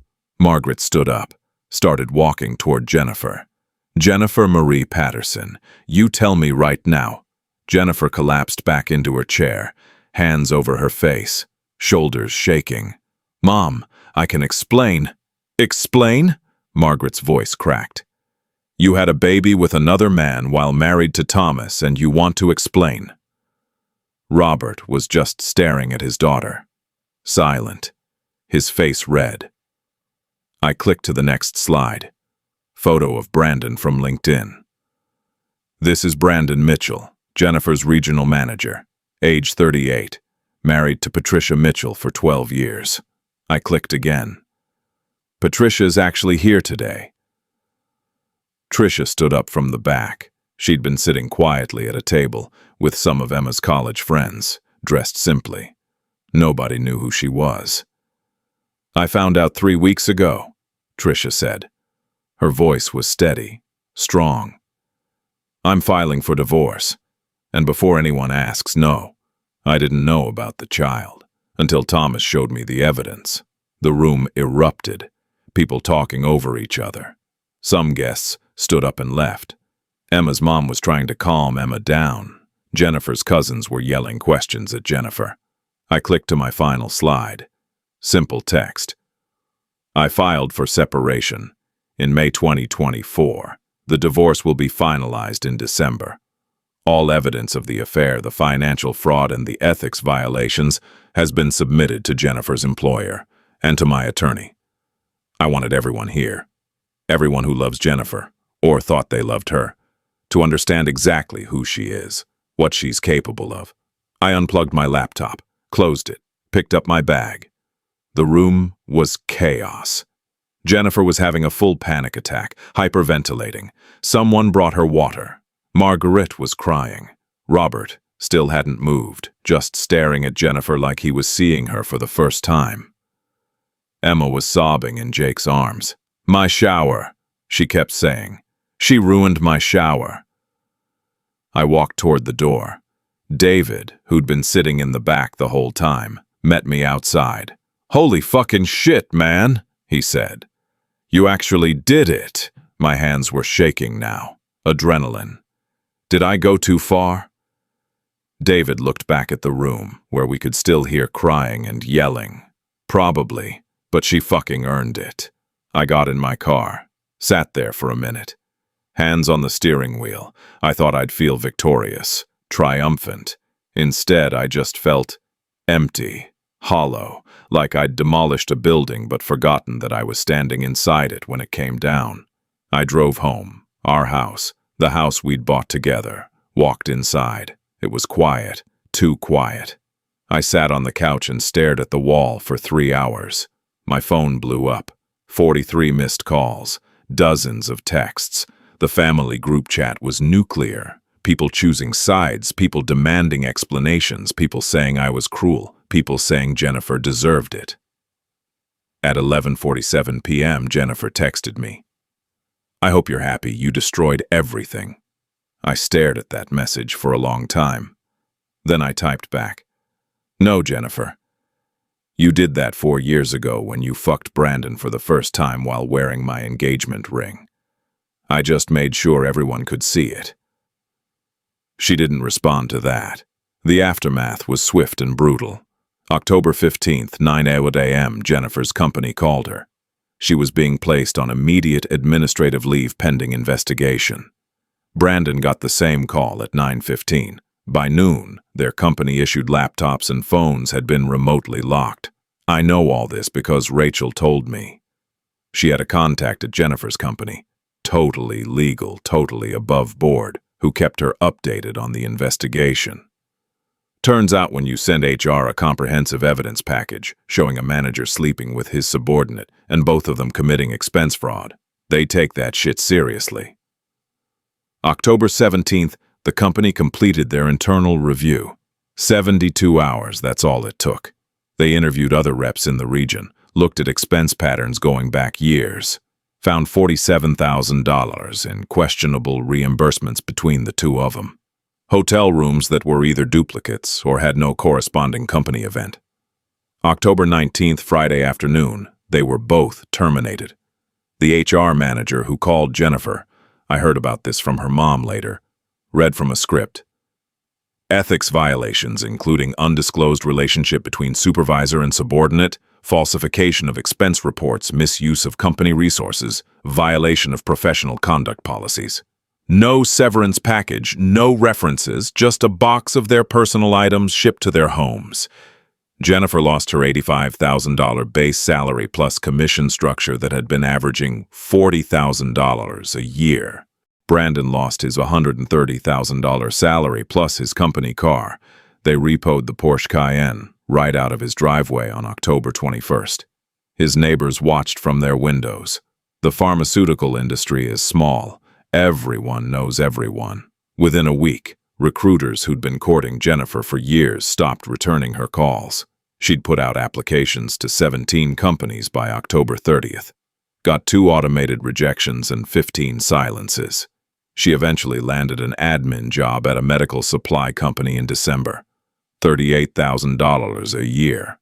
Margaret stood up, started walking toward Jennifer. Jennifer Marie Patterson, you tell me right now. Jennifer collapsed back into her chair, hands over her face. shoulders shaking. "Mom, I can explain." "Explain?" Margaret's voice cracked. "You had a baby with another man while married to Thomas, and you want to explain." Robert was just staring at his daughter, silent, his face red. I clicked to the next slide. Photo of Brandon from LinkedIn. "This is Brandon Mitchell, Jennifer's regional manager, age 38, married to Patricia Mitchell for 12 years. I clicked again. "Patricia's actually here today." Tricia stood up from the back. She'd been sitting quietly at a table with some of Emma's college friends, dressed simply. Nobody knew who she was. "I found out 3 weeks ago," Tricia said. Her voice was steady, strong. "I'm filing for divorce. And before anyone asks, no, I didn't know about the child until Thomas showed me the evidence." The room erupted, people talking over each other. Some guests stood up and left. Emma's mom was trying to calm Emma down. Jennifer's cousins were yelling questions at Jennifer. I clicked to my final slide. Simple text. "I filed for separation. In May 2024, the divorce will be finalized in December. All evidence of the affair, the financial fraud, and the ethics violations has been submitted to Jennifer's employer and to my attorney. I wanted everyone here, everyone who loves Jennifer, or thought they loved her, to understand exactly who she is, what she's capable of." I unplugged my laptop, closed it, picked up my bag. The room was chaos. Jennifer was having a full panic attack, hyperventilating. Someone brought her water. Margaret was crying. Robert still hadn't moved, just staring at Jennifer like he was seeing her for the first time. Emma was sobbing in Jake's arms. "My shower," she kept saying. "She ruined my shower." I walked toward the door. David, who'd been sitting in the back the whole time, met me outside. "Holy fucking shit, man," he said. "You actually did it." My hands were shaking now. Adrenaline. Did I go too far? David looked back at the room, where we could still hear crying and yelling. Probably, but she fucking earned it. I got in my car, sat there for a minute. Hands on the steering wheel. I thought I'd feel victorious, triumphant. Instead, I just felt empty, hollow, like I'd demolished a building but forgotten that I was standing inside it when it came down. I drove home, our house, the house we'd bought together, walked inside. It was quiet, too quiet. I sat on the couch and stared at the wall for 3 hours. My phone blew up. 43 missed calls, dozens of texts. The family group chat was nuclear. People choosing sides, people demanding explanations, people saying I was cruel, people saying Jennifer deserved it. At 11:47 p.m., Jennifer texted me. "I hope you're happy. You destroyed everything." I stared at that message for a long time. Then I typed back, "No, Jennifer. You did that 4 years ago when you fucked Brandon for the first time while wearing my engagement ring. I just made sure everyone could see it." She didn't respond to that. The aftermath was swift and brutal. October 15th, 9 a.m., Jennifer's company called her. She was being placed on immediate administrative leave pending investigation. Brandon got the same call at 9:15. By noon, their company-issued laptops and phones had been remotely locked. I know all this because Rachel told me. She had a contact at Jennifer's company, totally legal, totally above board, who kept her updated on the investigation. Turns out when you send HR a comprehensive evidence package showing a manager sleeping with his subordinate and both of them committing expense fraud, they take that shit seriously. October 17th, the company completed their internal review. 72 hours, that's all it took. They interviewed other reps in the region, looked at expense patterns going back years, found $47,000 in questionable reimbursements between the two of them. Hotel rooms that were either duplicates or had no corresponding company event. October 19th, Friday afternoon, they were both terminated. The HR manager who called Jennifer, I heard about this from her mom later, read from a script. Ethics violations, including undisclosed relationship between supervisor and subordinate, falsification of expense reports, misuse of company resources, violation of professional conduct policies. No severance package, no references, just a box of their personal items shipped to their homes. Jennifer lost her $85,000 base salary plus commission structure that had been averaging $40,000 a year. Brandon lost his $130,000 salary plus his company car. They repoed the Porsche Cayenne right out of his driveway on October 21st. His neighbors watched from their windows. The pharmaceutical industry is small. Everyone knows everyone. Within a week, recruiters who'd been courting Jennifer for years stopped returning her calls. She'd put out applications to 17 companies by October 30th. Got 2 automated rejections and 15 silences. She eventually landed an admin job at a medical supply company in December. $38,000 a year.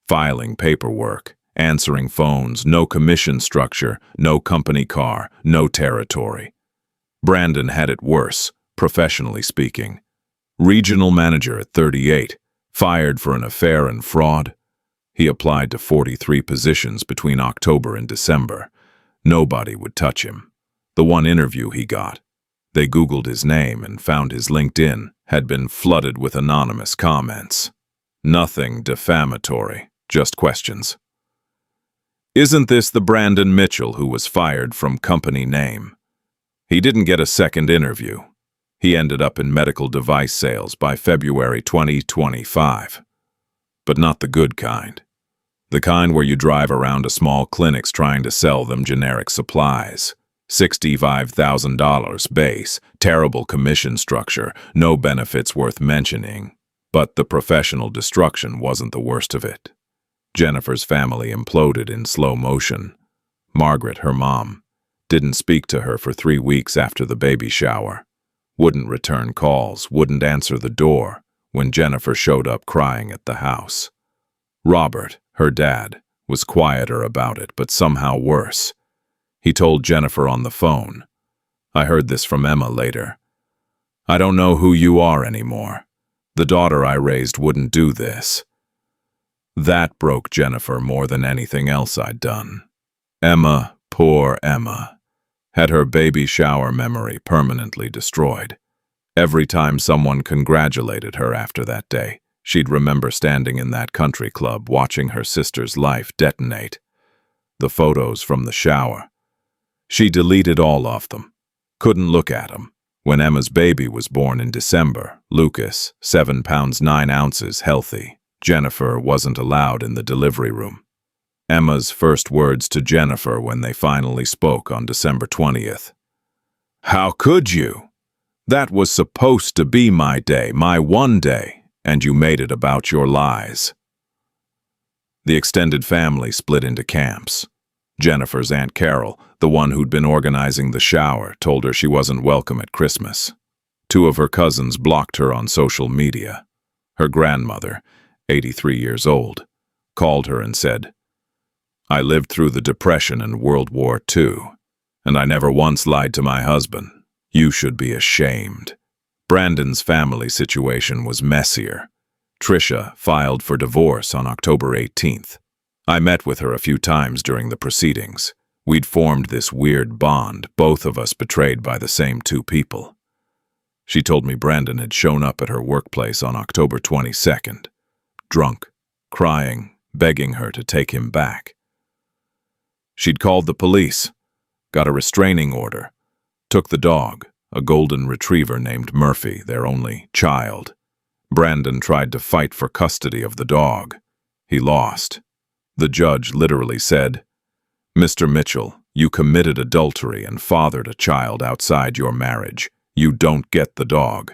Filing paperwork, answering phones, no commission structure, no company car, no territory. Brandon had it worse, professionally speaking. Regional manager at 38, fired for an affair and fraud. He applied to 43 positions between October and December. Nobody would touch him. The one interview he got, they Googled his name and found his LinkedIn had been flooded with anonymous comments. Nothing defamatory, just questions. Isn't this the Brandon Mitchell who was fired from company name? He didn't get a second interview. He ended up in medical device sales by February 2025. But not the good kind. The kind where you drive around to small clinics trying to sell them generic supplies. $65,000 base, terrible commission structure, no benefits worth mentioning. But the professional destruction wasn't the worst of it. Jennifer's family imploded in slow motion. Margaret, her mom, didn't speak to her for 3 weeks after the baby shower. Wouldn't return calls, wouldn't answer the door when Jennifer showed up crying at the house. Robert, her dad, was quieter about it, but somehow worse. He told Jennifer on the phone. I heard this from Emma later. I don't know who you are anymore. The daughter I raised wouldn't do this. That broke Jennifer more than anything else I'd done. Emma, poor Emma, had her baby shower memory permanently destroyed. Every time someone congratulated her after that day, she'd remember standing in that country club watching her sister's life detonate. The photos from the shower. She deleted all of them. Couldn't look at them. When Emma's baby was born in December, Lucas, 7 pounds 9 ounces, healthy. Jennifer wasn't allowed in the delivery room. Emma's first words to Jennifer when they finally spoke on December 20th. How could you? That was supposed to be my day, my one day, and you made it about your lies. The extended family split into camps. Jennifer's Aunt Carol, the one who'd been organizing the shower, told her she wasn't welcome at Christmas. 2 of her cousins blocked her on social media. Her grandmother, 83 years old, called her and said, I lived through the Depression and World War II, and I never once lied to my husband. You should be ashamed. Brandon's family situation was messier. Tricia filed for divorce on October 18th. I met with her a few times during the proceedings. We'd formed this weird bond, both of us betrayed by the same 2 people. She told me Brandon had shown up at her workplace on October 22nd, drunk, crying, begging her to take him back. She'd called the police, got a restraining order, took the dog, a golden retriever named Murphy, their only child. Brandon tried to fight for custody of the dog. He lost. The judge literally said, Mr. Mitchell, you committed adultery and fathered a child outside your marriage. You don't get the dog.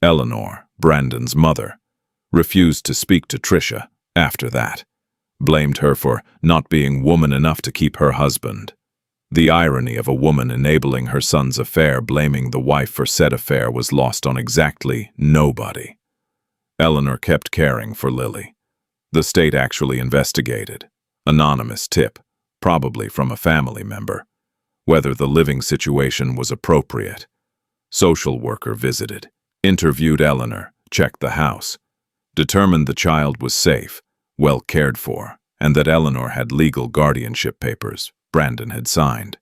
Eleanor, Brandon's mother, refused to speak to Tricia after that. Blamed her for not being woman enough to keep her husband. The irony of a woman enabling her son's affair blaming the wife for said affair was lost on exactly nobody. Eleanor kept caring for Lily. The state actually investigated. Anonymous tip, probably from a family member, whether the living situation was appropriate. Social worker visited, interviewed Eleanor, checked the house, determined the child was safe, well cared for, and that Eleanor had legal guardianship papers Brandon had signed.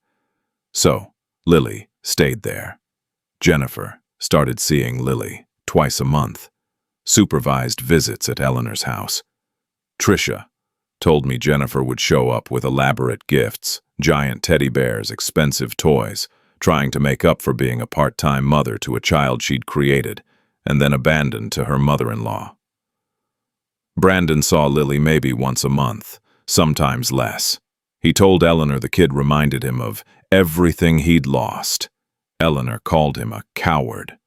So, Lily stayed there. Jennifer started seeing Lily twice a month, supervised visits at Eleanor's house. Tricia told me Jennifer would show up with elaborate gifts, giant teddy bears, expensive toys, trying to make up for being a part-time mother to a child she'd created and then abandoned to her mother-in-law. Brandon saw Lily maybe once a month, sometimes less. He told Eleanor the kid reminded him of everything he'd lost. Eleanor called him a coward.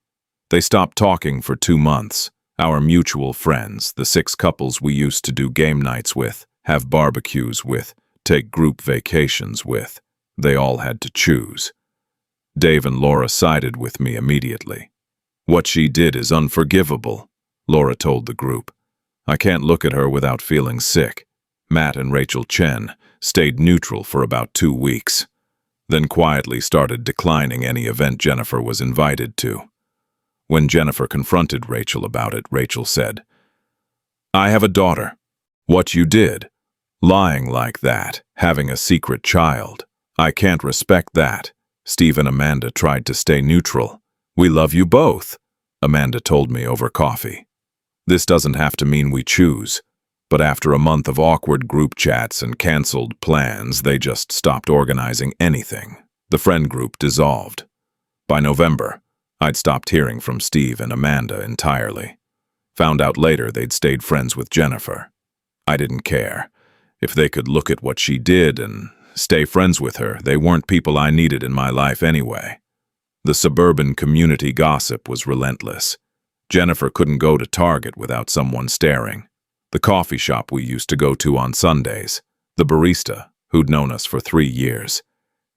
They stopped talking for 2 months. Our mutual friends, the 6 couples we used to do game nights with, have barbecues with, take group vacations with, they all had to choose. Dave and Laura sided with me immediately. What she did is unforgivable, Laura told the group. I can't look at her without feeling sick. Matt and Rachel Chen stayed neutral for about 2 weeks, then quietly started declining any event Jennifer was invited to. When Jennifer confronted Rachel about it, Rachel said, "I have a daughter. What you did, lying like that, having a secret child, I can't respect that." Steve and Amanda tried to stay neutral. "We love you both," Amanda told me over coffee. "This doesn't have to mean we choose." But after a month of awkward group chats and canceled plans, they just stopped organizing anything. The friend group dissolved. By November, I'd stopped hearing from Steve and Amanda entirely. Found out later they'd stayed friends with Jennifer. I didn't care. If they could look at what she did and stay friends with her, they weren't people I needed in my life anyway. The suburban community gossip was relentless. Jennifer couldn't go to Target without someone staring. The coffee shop we used to go to on Sundays, the barista, who'd known us for 3 years,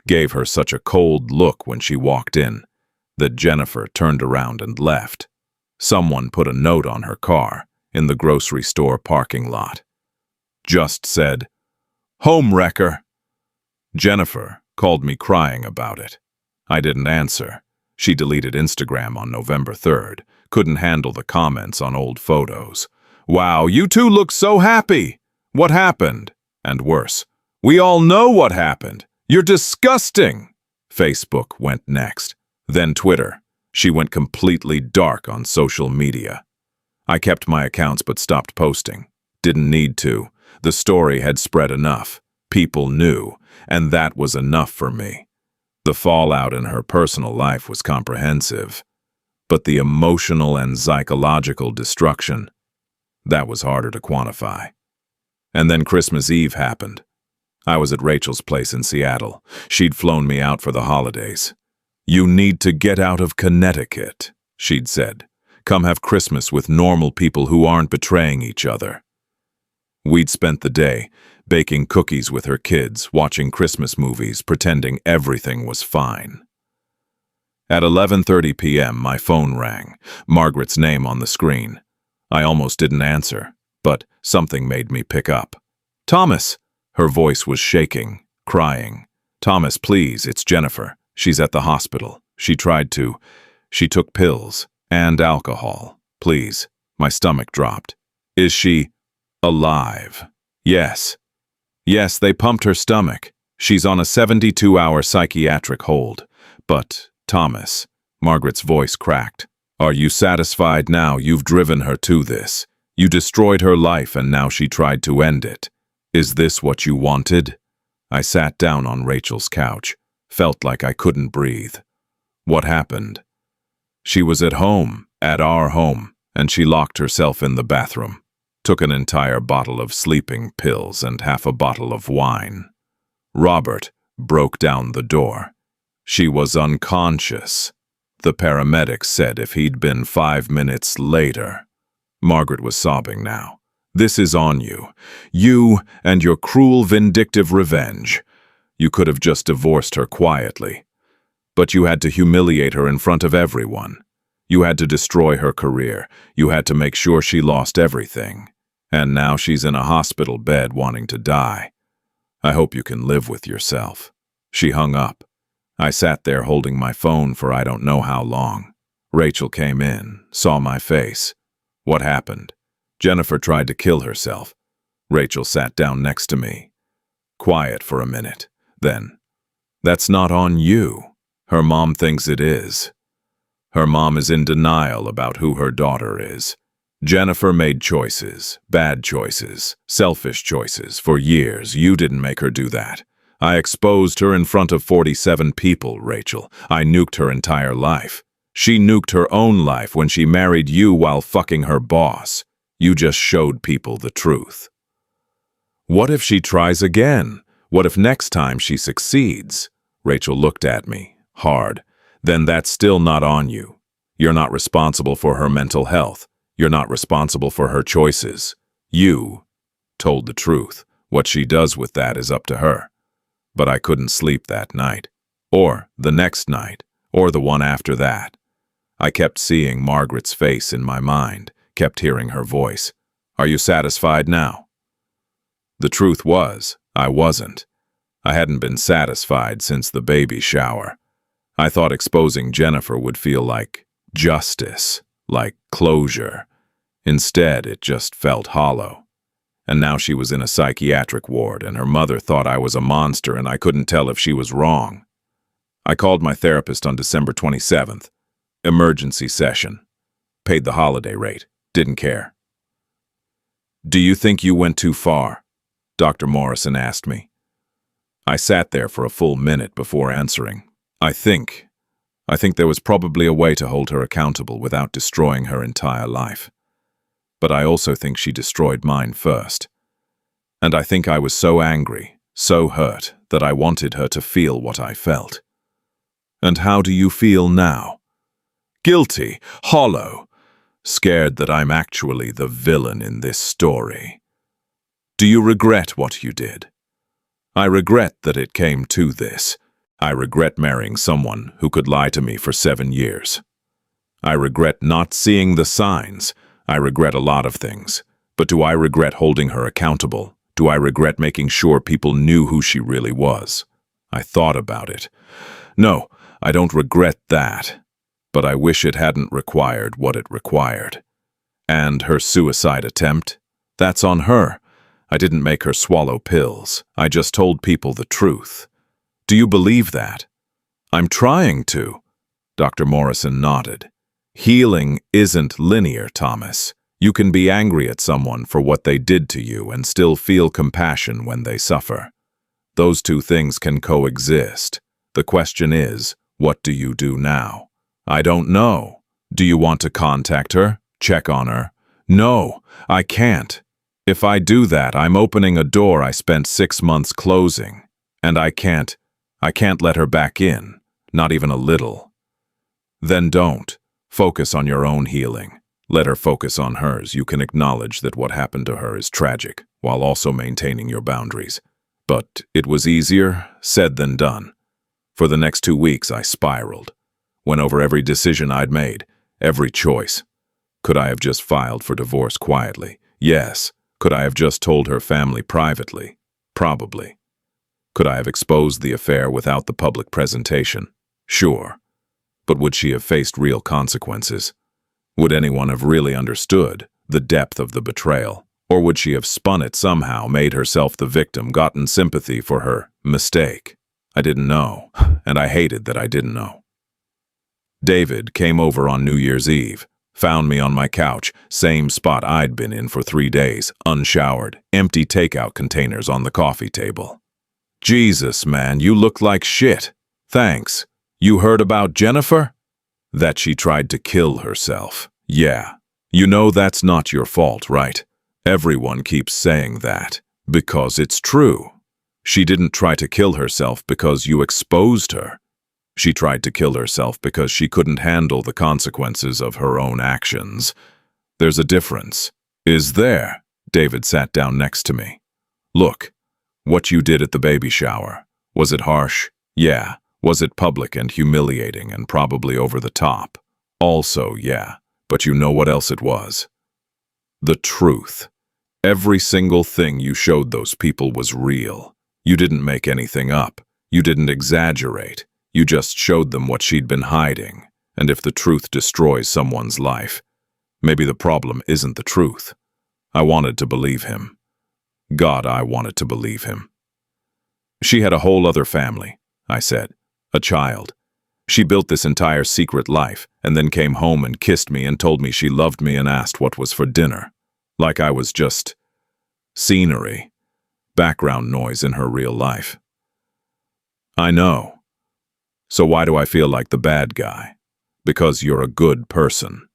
gave her such a cold look when she walked in that Jennifer turned around and left. Someone put a note on her car in the grocery store parking lot. Just said, "Home wrecker." Jennifer called me crying about it. I didn't answer. She deleted Instagram on November 3rd, couldn't handle the comments on old photos. "Wow, you two look so happy. What happened?" And worse, "We all know what happened. You're disgusting." Facebook went next. Then Twitter. She went completely dark on social media. I kept my accounts but stopped posting. Didn't need to. The story had spread enough. People knew, and that was enough for me. The fallout in her personal life was comprehensive. But the emotional and psychological destruction, that was harder to quantify. And then Christmas Eve happened. I was at Rachel's place in Seattle. She'd flown me out for the holidays. "You need to get out of Connecticut," she'd said. "Come have Christmas with normal people who aren't betraying each other." We'd spent the day baking cookies with her kids, watching Christmas movies, pretending everything was fine. At 11:30 p.m., my phone rang, Margaret's name on the screen. I almost didn't answer, but something made me pick up. "Thomas!" Her voice was shaking, crying. "Thomas, please, it's Jennifer. She's at the hospital. She took pills and alcohol. Please." My stomach dropped. "Is she alive?" "Yes. Yes, they pumped her stomach. She's on a 72-hour psychiatric hold. But, Thomas," Margaret's voice cracked, "are you satisfied now you've driven her to this? You destroyed her life and now she tried to end it. Is this what you wanted?" I sat down on Rachel's couch, felt like I couldn't breathe. "What happened?" "She was at home, at our home, and she locked herself in the bathroom. Took an entire bottle of sleeping pills and half a bottle of wine. Robert broke down the door. She was unconscious. The paramedics said if he'd been 5 minutes later." Margaret was sobbing now. "This is on you. You and your cruel, vindictive revenge. You could have just divorced her quietly. But you had to humiliate her in front of everyone. You had to destroy her career. You had to make sure she lost everything. And now she's in a hospital bed wanting to die. I hope you can live with yourself." She hung up. I sat there holding my phone for I don't know how long. Rachel came in, saw my face. What happened? Jennifer tried to kill herself. Rachel sat down next to me. Quiet for a minute. Then, that's not on you. Her mom thinks it is. Her mom is in denial about who her daughter is. Jennifer made choices, bad choices, selfish choices. For years, you didn't make her do that. I exposed her in front of 47 people, Rachel. I nuked her entire life. She nuked her own life when she married you while fucking her boss. You just showed people the truth. What if she tries again? What if next time she succeeds? Rachel looked at me, hard. Then that's still not on you. You're not responsible for her mental health. You're not responsible for her choices. You told the truth. What she does with that is up to her. But I couldn't sleep that night, or the next night, or the one after that. I kept seeing Margaret's face in my mind, kept hearing her voice. Are you satisfied now? The truth was, I wasn't. I hadn't been satisfied since the baby shower. I thought exposing Jennifer would feel like justice, like closure. Instead, it just felt hollow. And now she was in a psychiatric ward, and her mother thought I was a monster, and I couldn't tell if she was wrong. I called my therapist on December 27th. Emergency session. Paid the holiday rate. Didn't care. Do you think you went too far? Dr. Morrison asked me. I sat there for a full minute before answering. I think there was probably a way to hold her accountable without destroying her entire life. But I also think she destroyed mine first. And I think I was so angry, so hurt, that I wanted her to feel what I felt. And how do you feel now? Guilty, hollow, scared that I'm actually the villain in this story. Do you regret what you did? I regret that it came to this. I regret marrying someone who could lie to me for 7 years. I regret not seeing the signs. I regret a lot of things. But do I regret holding her accountable? Do I regret making sure people knew who she really was? I thought about it. No, I don't regret that. But I wish it hadn't required what it required. And her suicide attempt? That's on her. I didn't make her swallow pills. I just told people the truth. Do you believe that? I'm trying to. Dr. Morrison nodded. Healing isn't linear, Thomas. You can be angry at someone for what they did to you and still feel compassion when they suffer. Those two things can coexist. The question is, what do you do now? I don't know. Do you want to contact her? Check on her? No, I can't. If I do that, I'm opening a door I spent 6 months closing. And I can't let her back in. Not even a little. Then don't. Focus on your own healing. Let her focus on hers. You can acknowledge that what happened to her is tragic, while also maintaining your boundaries. But it was easier said than done. For the next 2 weeks, I spiraled. Went over every decision I'd made, every choice. Could I have just filed for divorce quietly? Yes. Could I have just told her family privately? Probably. Could I have exposed the affair without the public presentation? Sure. But would she have faced real consequences? Would anyone have really understood the depth of the betrayal? Or would she have spun it somehow, made herself the victim, gotten sympathy for her mistake? I didn't know, and I hated that I didn't know. David came over on New Year's Eve, found me on my couch, same spot I'd been in for 3 days, unshowered, empty takeout containers on the coffee table. Jesus, man, you look like shit. Thanks. You heard about Jennifer? That she tried to kill herself. Yeah. You know that's not your fault, right? Everyone keeps saying that, because it's true. She didn't try to kill herself because you exposed her. She tried to kill herself because she couldn't handle the consequences of her own actions. There's a difference. Is there? David sat down next to me. Look, what you did at the baby shower. Was it harsh? Yeah. Was it public and humiliating and probably over the top? Also, yeah. But you know what else it was? The truth. Every single thing you showed those people was real. You didn't make anything up. You didn't exaggerate. You just showed them what she'd been hiding. And if the truth destroys someone's life, Maybe the problem isn't the truth. I wanted to believe him. God, I wanted to believe him. She had a whole other family, I said. A child. She built this entire secret life, and then came home and kissed me and told me she loved me and asked what was for dinner. Like I was just scenery, background noise in her real life. I know. So why do I feel like the bad guy? Because you're a good person,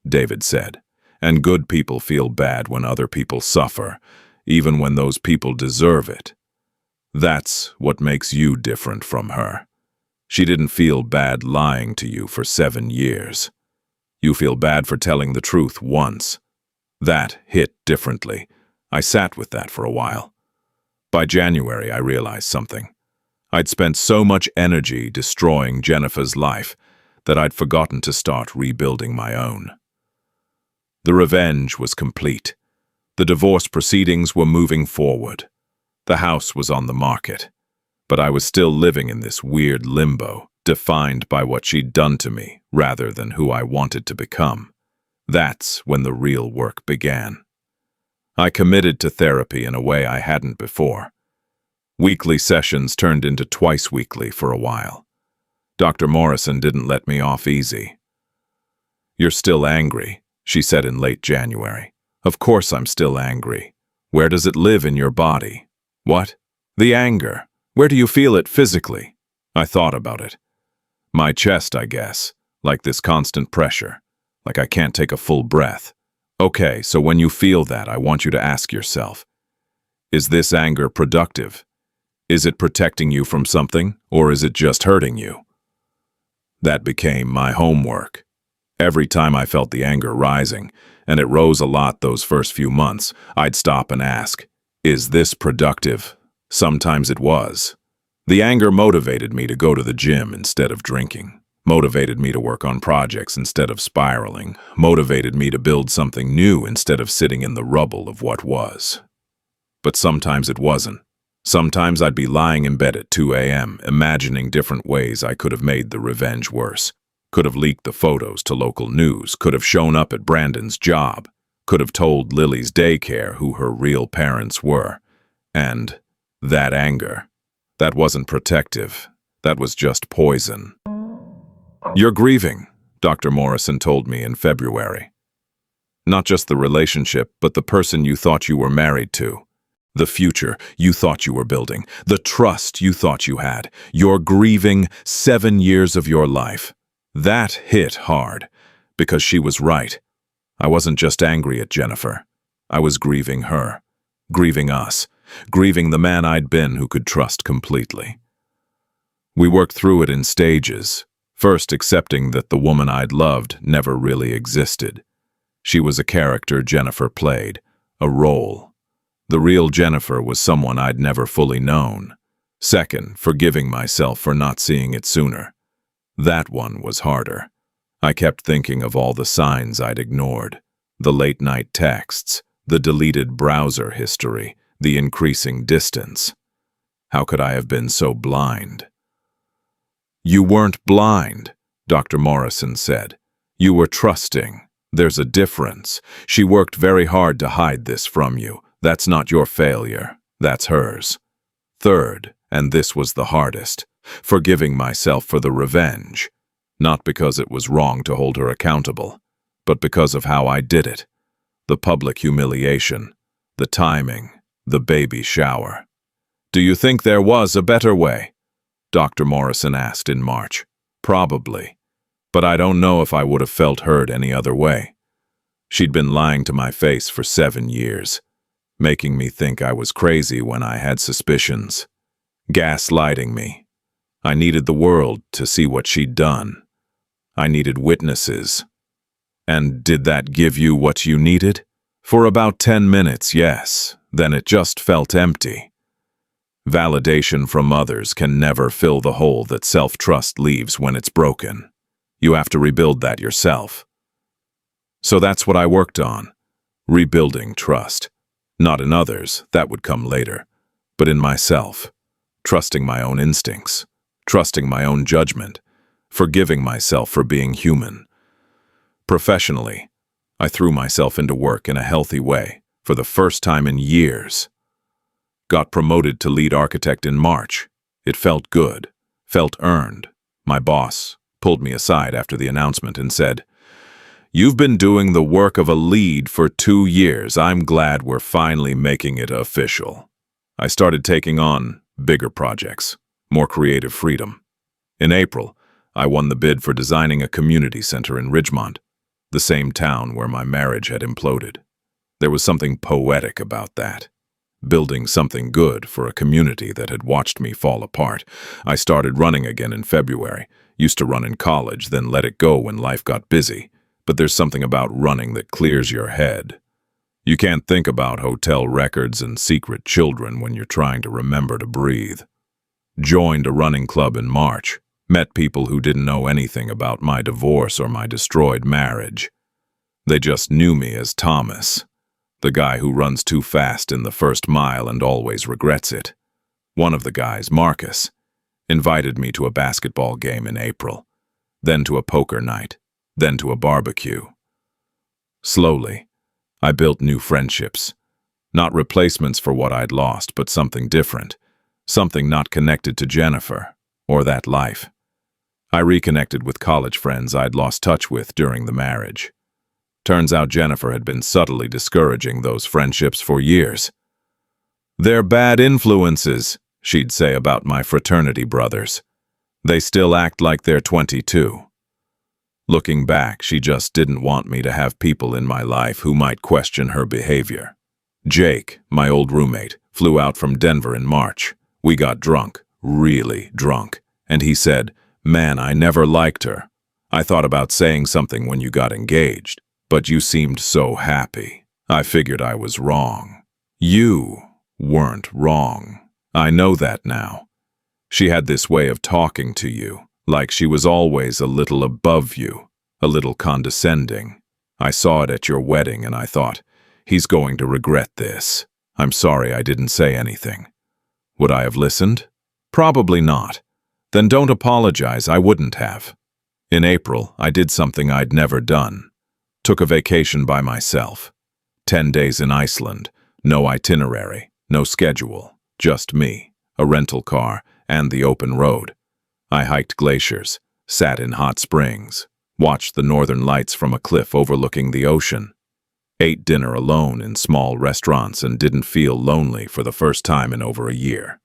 David said. And good people feel bad when other people suffer, even when those people deserve it. That's what makes you different from her. She didn't feel bad lying to you for 7 years. You feel bad for telling the truth once. That hit differently. I sat with that for a while. By January, I realized something. I'd spent so much energy destroying Jennifer's life that I'd forgotten to start rebuilding my own. The revenge was complete. The divorce proceedings were moving forward. The house was on the market. But I was still living in this weird limbo, defined by what she'd done to me rather than who I wanted to become. That's when the real work began. I committed to therapy in a way I hadn't before. Weekly sessions turned into twice weekly for a while. Dr. Morrison didn't let me off easy. "You're still angry," she said in late January. "Of course I'm still angry. Where does it live in your body?" "What?" "The anger. Where do you feel it physically?" I thought about it. "My chest, I guess, like this constant pressure, like I can't take a full breath." "Okay, so when you feel that, I want you to ask yourself, is this anger productive? Is it protecting you from something, or is it just hurting you?" That became my homework. Every time I felt the anger rising, and it rose a lot those first few months, I'd stop and ask, is this productive? Sometimes it was. The anger motivated me to go to the gym instead of drinking, motivated me to work on projects instead of spiraling, motivated me to build something new instead of sitting in the rubble of what was. But sometimes it wasn't. Sometimes I'd be lying in bed at 2 a.m., imagining different ways I could have made the revenge worse. Could have leaked the photos to local news, could have shown up at Brandon's job, could have told Lily's daycare who her real parents were. And that anger, that wasn't protective. That was just poison. "You're grieving," Dr. Morrison told me in February. "Not just the relationship, but the person you thought you were married to. The future you thought you were building. The trust you thought you had. You're grieving 7 years of your life." That hit hard, because she was right. I wasn't just angry at Jennifer. I was grieving her, grieving us, grieving the man I'd been who could trust completely. We worked through it in stages, first accepting that the woman I'd loved never really existed. She was a character Jennifer played, a role. The real Jennifer was someone I'd never fully known. Second, forgiving myself for not seeing it sooner. That one was harder. I kept thinking of all the signs I'd ignored, the late-night texts, the deleted browser history, the increasing distance. How could I have been so blind? "You weren't blind," Dr. Morrison said. "You were trusting. There's a difference. She worked very hard to hide this from you. That's not your failure. That's hers." Third, and this was the hardest, forgiving myself for the revenge. Not because it was wrong to hold her accountable, but because of how I did it. The public humiliation, the timing, the baby shower. "Do you think there was a better way?" Dr. Morrison asked in March. "Probably. But I don't know if I would have felt heard any other way." She'd been lying to my face for 7 years, making me think I was crazy when I had suspicions, gaslighting me. I needed the world to see what she'd done. I needed witnesses. And did that give you what you needed? For about 10 minutes, yes. Then it just felt empty. Validation from others can never fill the hole that self-trust leaves when it's broken. You have to rebuild that yourself. So that's what I worked on, rebuilding trust. Not in others, that would come later, but in myself, trusting my own instincts, trusting my own judgment, forgiving myself for being human. Professionally, I threw myself into work in a healthy way, for the first time in years. Got promoted to lead architect in March. It felt good, felt earned. My boss pulled me aside after the announcement and said, "You've been doing the work of a lead for 2 years. I'm glad we're finally making it official." I started taking on bigger projects, more creative freedom. In April, I won the bid for designing a community center in Ridgemont, the same town where my marriage had imploded. There was something poetic about that. Building something good for a community that had watched me fall apart. I started running again in February. Used to run in college, then let it go when life got busy. But there's something about running that clears your head. You can't think about hotel records and secret children when you're trying to remember to breathe. Joined a running club in March. Met people who didn't know anything about my divorce or my destroyed marriage. They just knew me as Thomas, the guy who runs too fast in the first mile and always regrets it. One of the guys, Marcus, invited me to a basketball game in April, then to a poker night, then to a barbecue. Slowly, I built new friendships. Not replacements for what I'd lost, but something different. Something not connected to Jennifer, or that life. I reconnected with college friends I'd lost touch with during the marriage. Turns out Jennifer had been subtly discouraging those friendships for years. "They're bad influences," she'd say about my fraternity brothers. "They still act like they're 22. Looking back, she just didn't want me to have people in my life who might question her behavior. Jake, my old roommate, flew out from Denver in March. We got drunk, really drunk, and he said, "Man, I never liked her. I thought about saying something when you got engaged, but you seemed so happy. I figured I was wrong." You weren't wrong. I know that now. She had this way of talking to you, like she was always a little above you, a little condescending. I saw it at your wedding and I thought, he's going to regret this. I'm sorry I didn't say anything. Would I have listened? Probably not. Then don't apologize, I wouldn't have. In April, I did something I'd never done. Took a vacation by myself. 10 days in Iceland, no itinerary, no schedule, just me, a rental car, and the open road. I hiked glaciers, sat in hot springs, watched the northern lights from a cliff overlooking the ocean, ate dinner alone in small restaurants and didn't feel lonely for the first time in over a year.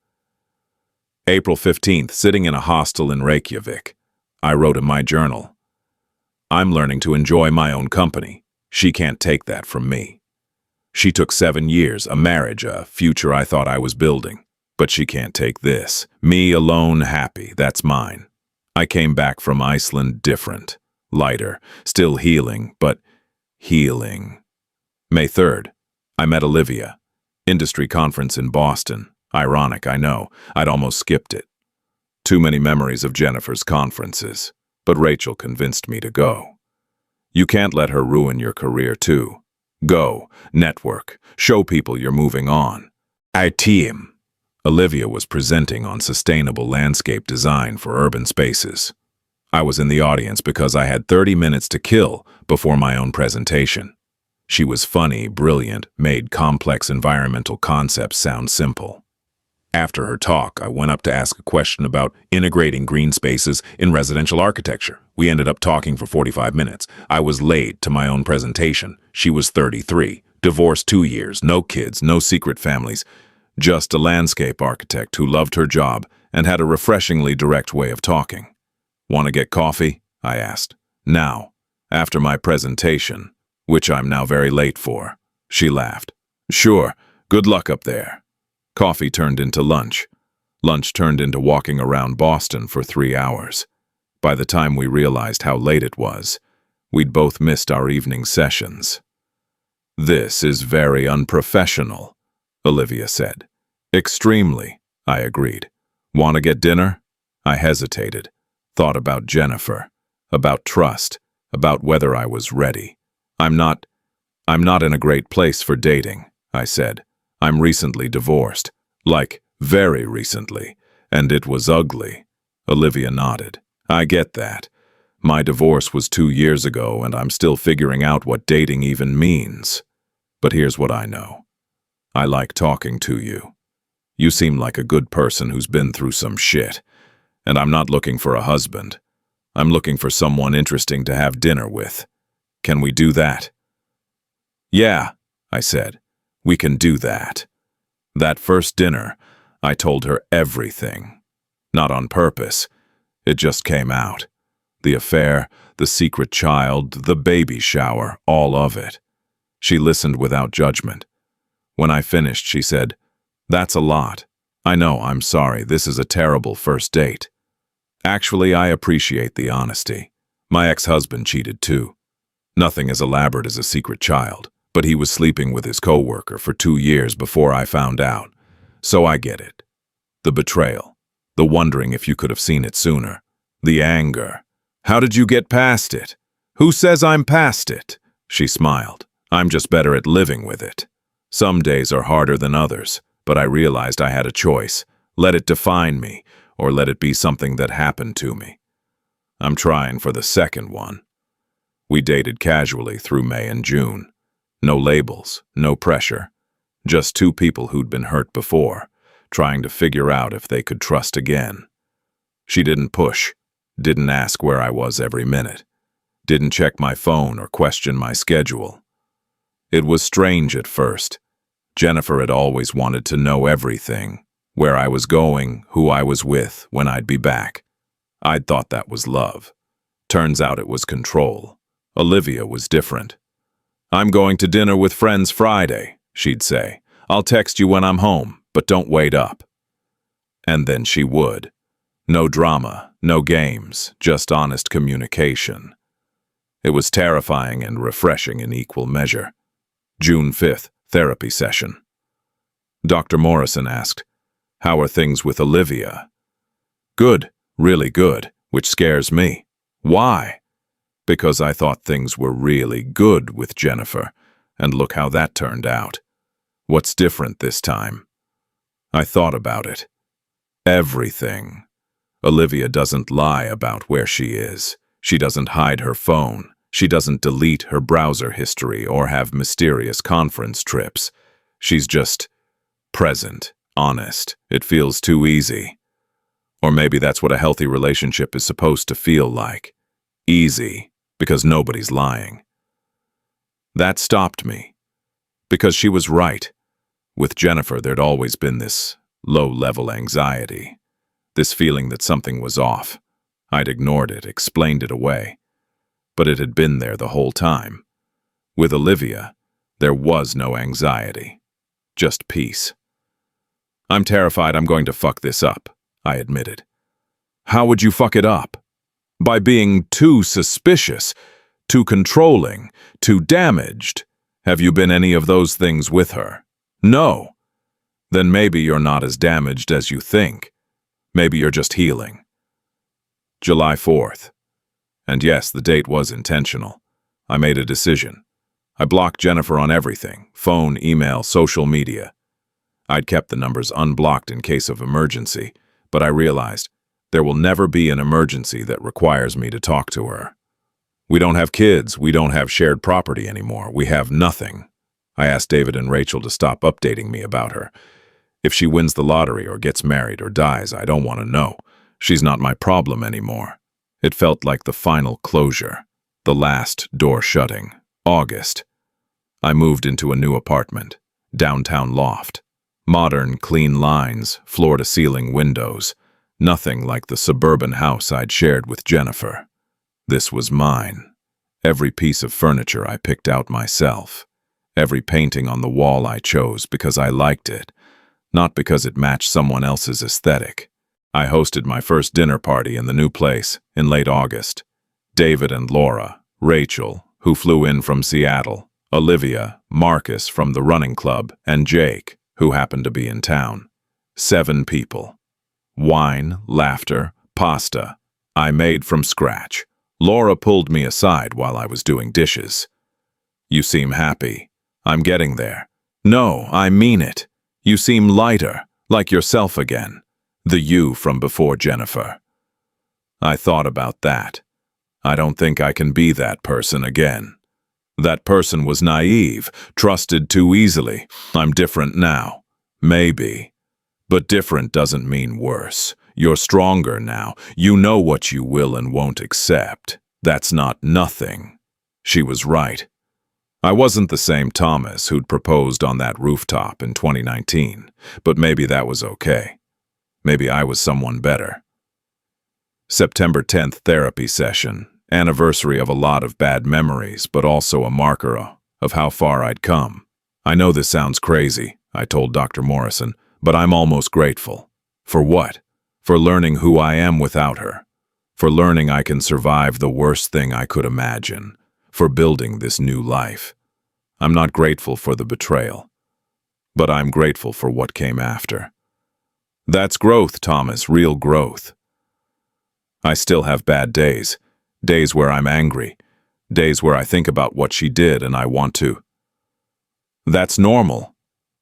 April 15th, sitting in a hostel in Reykjavik, I wrote in my journal, "I'm learning to enjoy my own company. She can't take that from me. She took 7 years, a marriage, a future I thought I was building. But she can't take this. Me alone, happy, that's mine. I came back from Iceland different, lighter, still healing, but healing." May 3rd, I met Olivia. Industry conference in Boston. Ironic, I know. I'd almost skipped it. Too many memories of Jennifer's conferences. But Rachel convinced me to go. You can't let her ruin your career too. Go, network, show people you're moving on. I team. Olivia was presenting on sustainable landscape design for urban spaces. I was in the audience because I had 30 minutes to kill before my own presentation. She was funny, brilliant, made complex environmental concepts sound simple. After her talk, I went up to ask a question about integrating green spaces in residential architecture. We ended up talking for 45 minutes. I was late to my own presentation. She was 33, divorced 2 years, no kids, no secret families, just a landscape architect who loved her job and had a refreshingly direct way of talking. "Want to get coffee?" I asked. "Now, after my presentation, which I'm now very late for." She laughed. "Sure, good luck up there." Coffee turned into lunch. Lunch turned into walking around Boston for 3 hours. By the time we realized how late it was, we'd both missed our evening sessions. "This is very unprofessional," Olivia said. "Extremely," I agreed. "Want to get dinner?" I hesitated, thought about Jennifer, about trust, about whether I was ready. I'm not in a great place for dating," I said. "I'm recently divorced, like very recently, and it was ugly." Olivia nodded. "I get that. My divorce was 2 years ago, and I'm still figuring out what dating even means. But here's what I know. I like talking to you. You seem like a good person who's been through some shit. And I'm not looking for a husband. I'm looking for someone interesting to have dinner with. Can we do that? Yeah, I said. We can do that. That first dinner, I told her everything. Not on purpose. It just came out. The affair, the secret child, the baby shower, all of it. She listened without judgment. When I finished, she said, "That's a lot. I know, I'm sorry, this is a terrible first date." Actually, I appreciate the honesty. My ex-husband cheated too. Nothing as elaborate as a secret child, but he was sleeping with his coworker for 2 years before I found out. So I get it. The betrayal. The wondering if you could have seen it sooner. The anger. How did you get past it? Who says I'm past it? She smiled. I'm just better at living with it. Some days are harder than others, but I realized I had a choice. Let it define me, or let it be something that happened to me. I'm trying for the second one. We dated casually through May and June. No labels, no pressure. Just two people who'd been hurt before, trying to figure out if they could trust again. She didn't push, didn't ask where I was every minute, didn't check my phone or question my schedule. It was strange at first. Jennifer had always wanted to know everything, where I was going, who I was with, when I'd be back. I'd thought that was love. Turns out it was control. Olivia was different. "I'm going to dinner with friends Friday," she'd say. "I'll text you when I'm home, but don't wait up." And then she would. No drama, no games, just honest communication. It was terrifying and refreshing in equal measure. June 5th, therapy session. Dr. Morrison asked, "How are things with Olivia?" "Good, really good, which scares me." "Why?" "Because I thought things were really good with Jennifer, and look how that turned out. What's different this time?" I thought about it. Everything. Olivia doesn't lie about where she is. She doesn't hide her phone. She doesn't delete her browser history or have mysterious conference trips. She's just present, honest. It feels too easy. Or maybe that's what a healthy relationship is supposed to feel like. Easy, because nobody's lying. That stopped me. Because she was right. With Jennifer, there'd always been this low-level anxiety. This feeling that something was off. I'd ignored it, explained it away. But it had been there the whole time. With Olivia, there was no anxiety. Just peace. "I'm terrified I'm going to fuck this up," I admitted. "How would you fuck it up?" "By being too suspicious, too controlling, too damaged." "Have you been any of those things with her?" "No." "Then maybe you're not as damaged as you think. Maybe you're just healing." July 4th. And yes, the date was intentional. I made a decision. I blocked Jennifer on everything: phone, email, social media. I'd kept the numbers unblocked in case of emergency, but I realized there will never be an emergency that requires me to talk to her. We don't have kids, we don't have shared property anymore, we have nothing. I asked David and Rachel to stop updating me about her. If she wins the lottery or gets married or dies, I don't want to know. She's not my problem anymore. It felt like the final closure, the last door shutting. August. I moved into a new apartment, downtown loft. Modern, clean lines, floor-to-ceiling windows. Nothing like the suburban house I'd shared with Jennifer. This was mine. Every piece of furniture I picked out myself. Every painting on the wall I chose because I liked it, not because it matched someone else's aesthetic. I hosted my first dinner party in the new place in late August. David and Laura, Rachel, who flew in from Seattle, Olivia, Marcus from the running club, and Jake, who happened to be in town. 7 people. Wine, laughter, pasta. I made from scratch. Laura pulled me aside while I was doing dishes. "You seem happy." "I'm getting there." "No, I mean it. You seem lighter, like yourself again. The you from before Jennifer." I thought about that. I don't think I can be that person again. That person was naive, trusted too easily. I'm different now. Maybe. But different doesn't mean worse. You're stronger now. You know what you will and won't accept. That's not nothing. She was right. I wasn't the same Thomas who'd proposed on that rooftop in 2019, but maybe that was okay. Maybe I was someone better. September 10th therapy session, anniversary of a lot of bad memories, but also a marker of how far I'd come. I know this sounds crazy, I told Dr. Morrison, but I'm almost grateful. For what? For learning who I am without her. For learning I can survive the worst thing I could imagine. For building this new life. I'm not grateful for the betrayal, but I'm grateful for what came after. That's growth, Thomas, real growth. I still have bad days, days where I'm angry, days where I think about what she did and I want to. That's normal.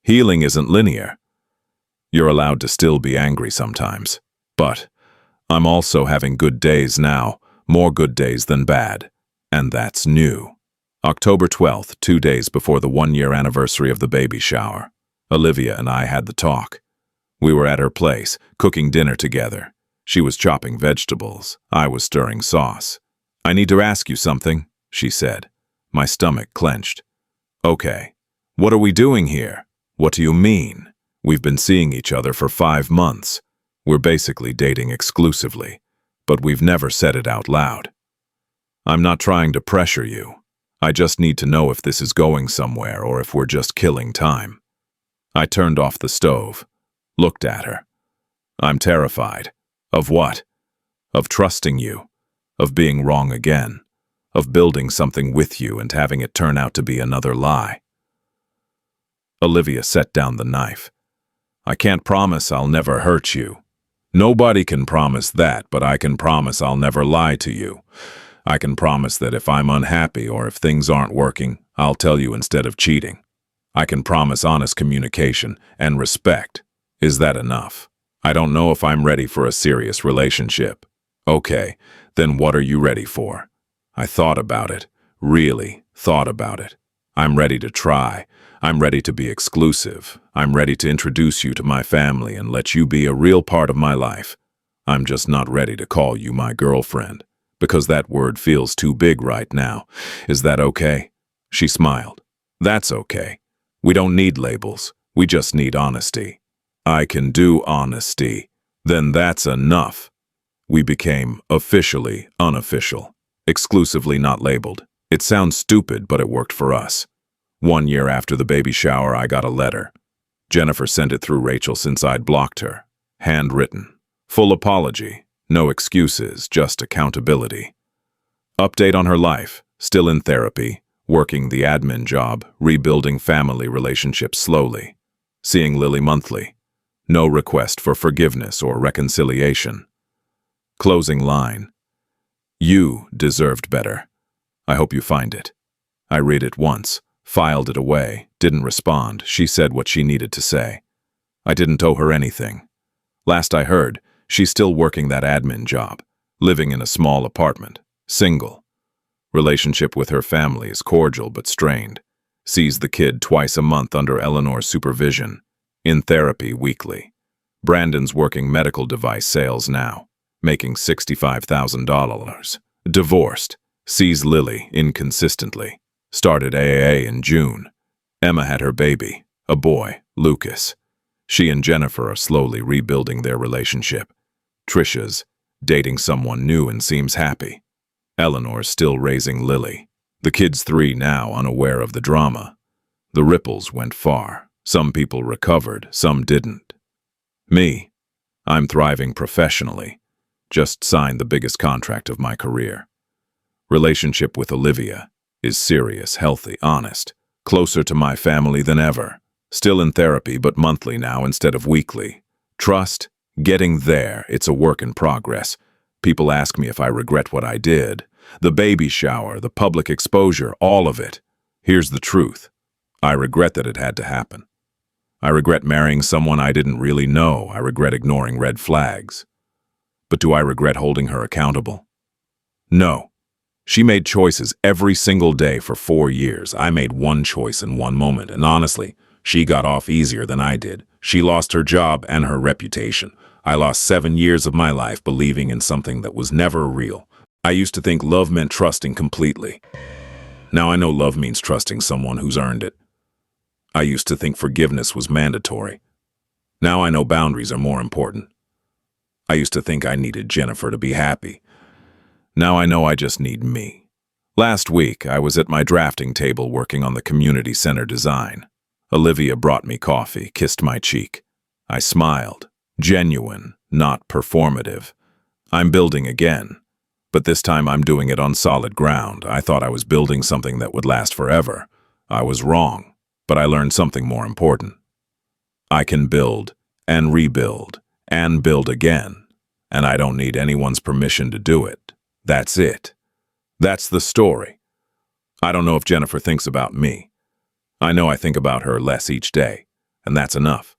Healing isn't linear. You're allowed to still be angry sometimes, but I'm also having good days now, more good days than bad, and that's new. October 12th, 2 days before the 1-year anniversary of the baby shower. Olivia and I had the talk. We were at her place, cooking dinner together. She was chopping vegetables. I was stirring sauce. I need to ask you something, she said. My stomach clenched. Okay. What are we doing here? What do you mean? We've been seeing each other for 5 months. We're basically dating exclusively, but we've never said it out loud. I'm not trying to pressure you. I just need to know if this is going somewhere or if we're just killing time. I turned off the stove, looked at her. I'm terrified. Of what? Of trusting you, of being wrong again, of building something with you and having it turn out to be another lie. Olivia set down the knife. I can't promise I'll never hurt you. Nobody can promise that, but I can promise I'll never lie to you. I can promise that if I'm unhappy or if things aren't working, I'll tell you instead of cheating. I can promise honest communication and respect. Is that enough? I don't know if I'm ready for a serious relationship. Okay, then what are you ready for? I thought about it, really thought about it. I'm ready to try. I'm ready to be exclusive. I'm ready to introduce you to my family and let you be a real part of my life. I'm just not ready to call you my girlfriend, because that word feels too big right now. Is that okay? She smiled. That's okay. We don't need labels. We just need honesty. I can do honesty. Then that's enough. We became officially unofficial, exclusively not labeled. It sounds stupid, but it worked for us. 1 year after the baby shower, I got a letter. Jennifer sent it through Rachel since I'd blocked her. Handwritten. Full apology. No excuses, just accountability. Update on her life. Still in therapy. Working the admin job. Rebuilding family relationships slowly. Seeing Lily monthly. No request for forgiveness or reconciliation. Closing line. You deserved better. I hope you find it. I read it once, filed it away, didn't respond. She said what she needed to say. I didn't owe her anything. Last I heard, she's still working that admin job, living in a small apartment, single. Relationship with her family is cordial but strained. Sees the kid twice a month under Eleanor's supervision. In therapy weekly. Brandon's working medical device sales now, making $65,000. Divorced. Sees Lily inconsistently. Started AAA in June. Emma had her baby, a boy, Lucas. She and Jennifer are slowly rebuilding their relationship. Trisha's dating someone new and seems happy. Eleanor's still raising Lily. The kid's 3 now, unaware of the drama. The ripples went far. Some people recovered, some didn't. Me, I'm thriving professionally. Just signed the biggest contract of my career. Relationship with Olivia is serious, healthy, honest. Closer to my family than ever. Still in therapy, but monthly now instead of weekly. Trust, getting there, it's a work in progress. People ask me if I regret what I did. The baby shower, the public exposure, all of it. Here's the truth. I regret that it had to happen. I regret marrying someone I didn't really know. I regret ignoring red flags. But do I regret holding her accountable? No. She made choices every single day for 4 years. I made one choice in one moment, and honestly, she got off easier than I did. She lost her job and her reputation. I lost 7 years of my life believing in something that was never real. I used to think love meant trusting completely. Now I know love means trusting someone who's earned it. I used to think forgiveness was mandatory. Now I know boundaries are more important. I used to think I needed Jennifer to be happy. Now I know I just need me. Last week, I was at my drafting table working on the community center design. Olivia brought me coffee, kissed my cheek. I smiled. Genuine, not performative. I'm building again. But this time I'm doing it on solid ground. I thought I was building something that would last forever. I was wrong, but I learned something more important. I can build and rebuild and build again, and I don't need anyone's permission to do it. That's it. That's the story. I don't know if Jennifer thinks about me. I know I think about her less each day, and that's enough.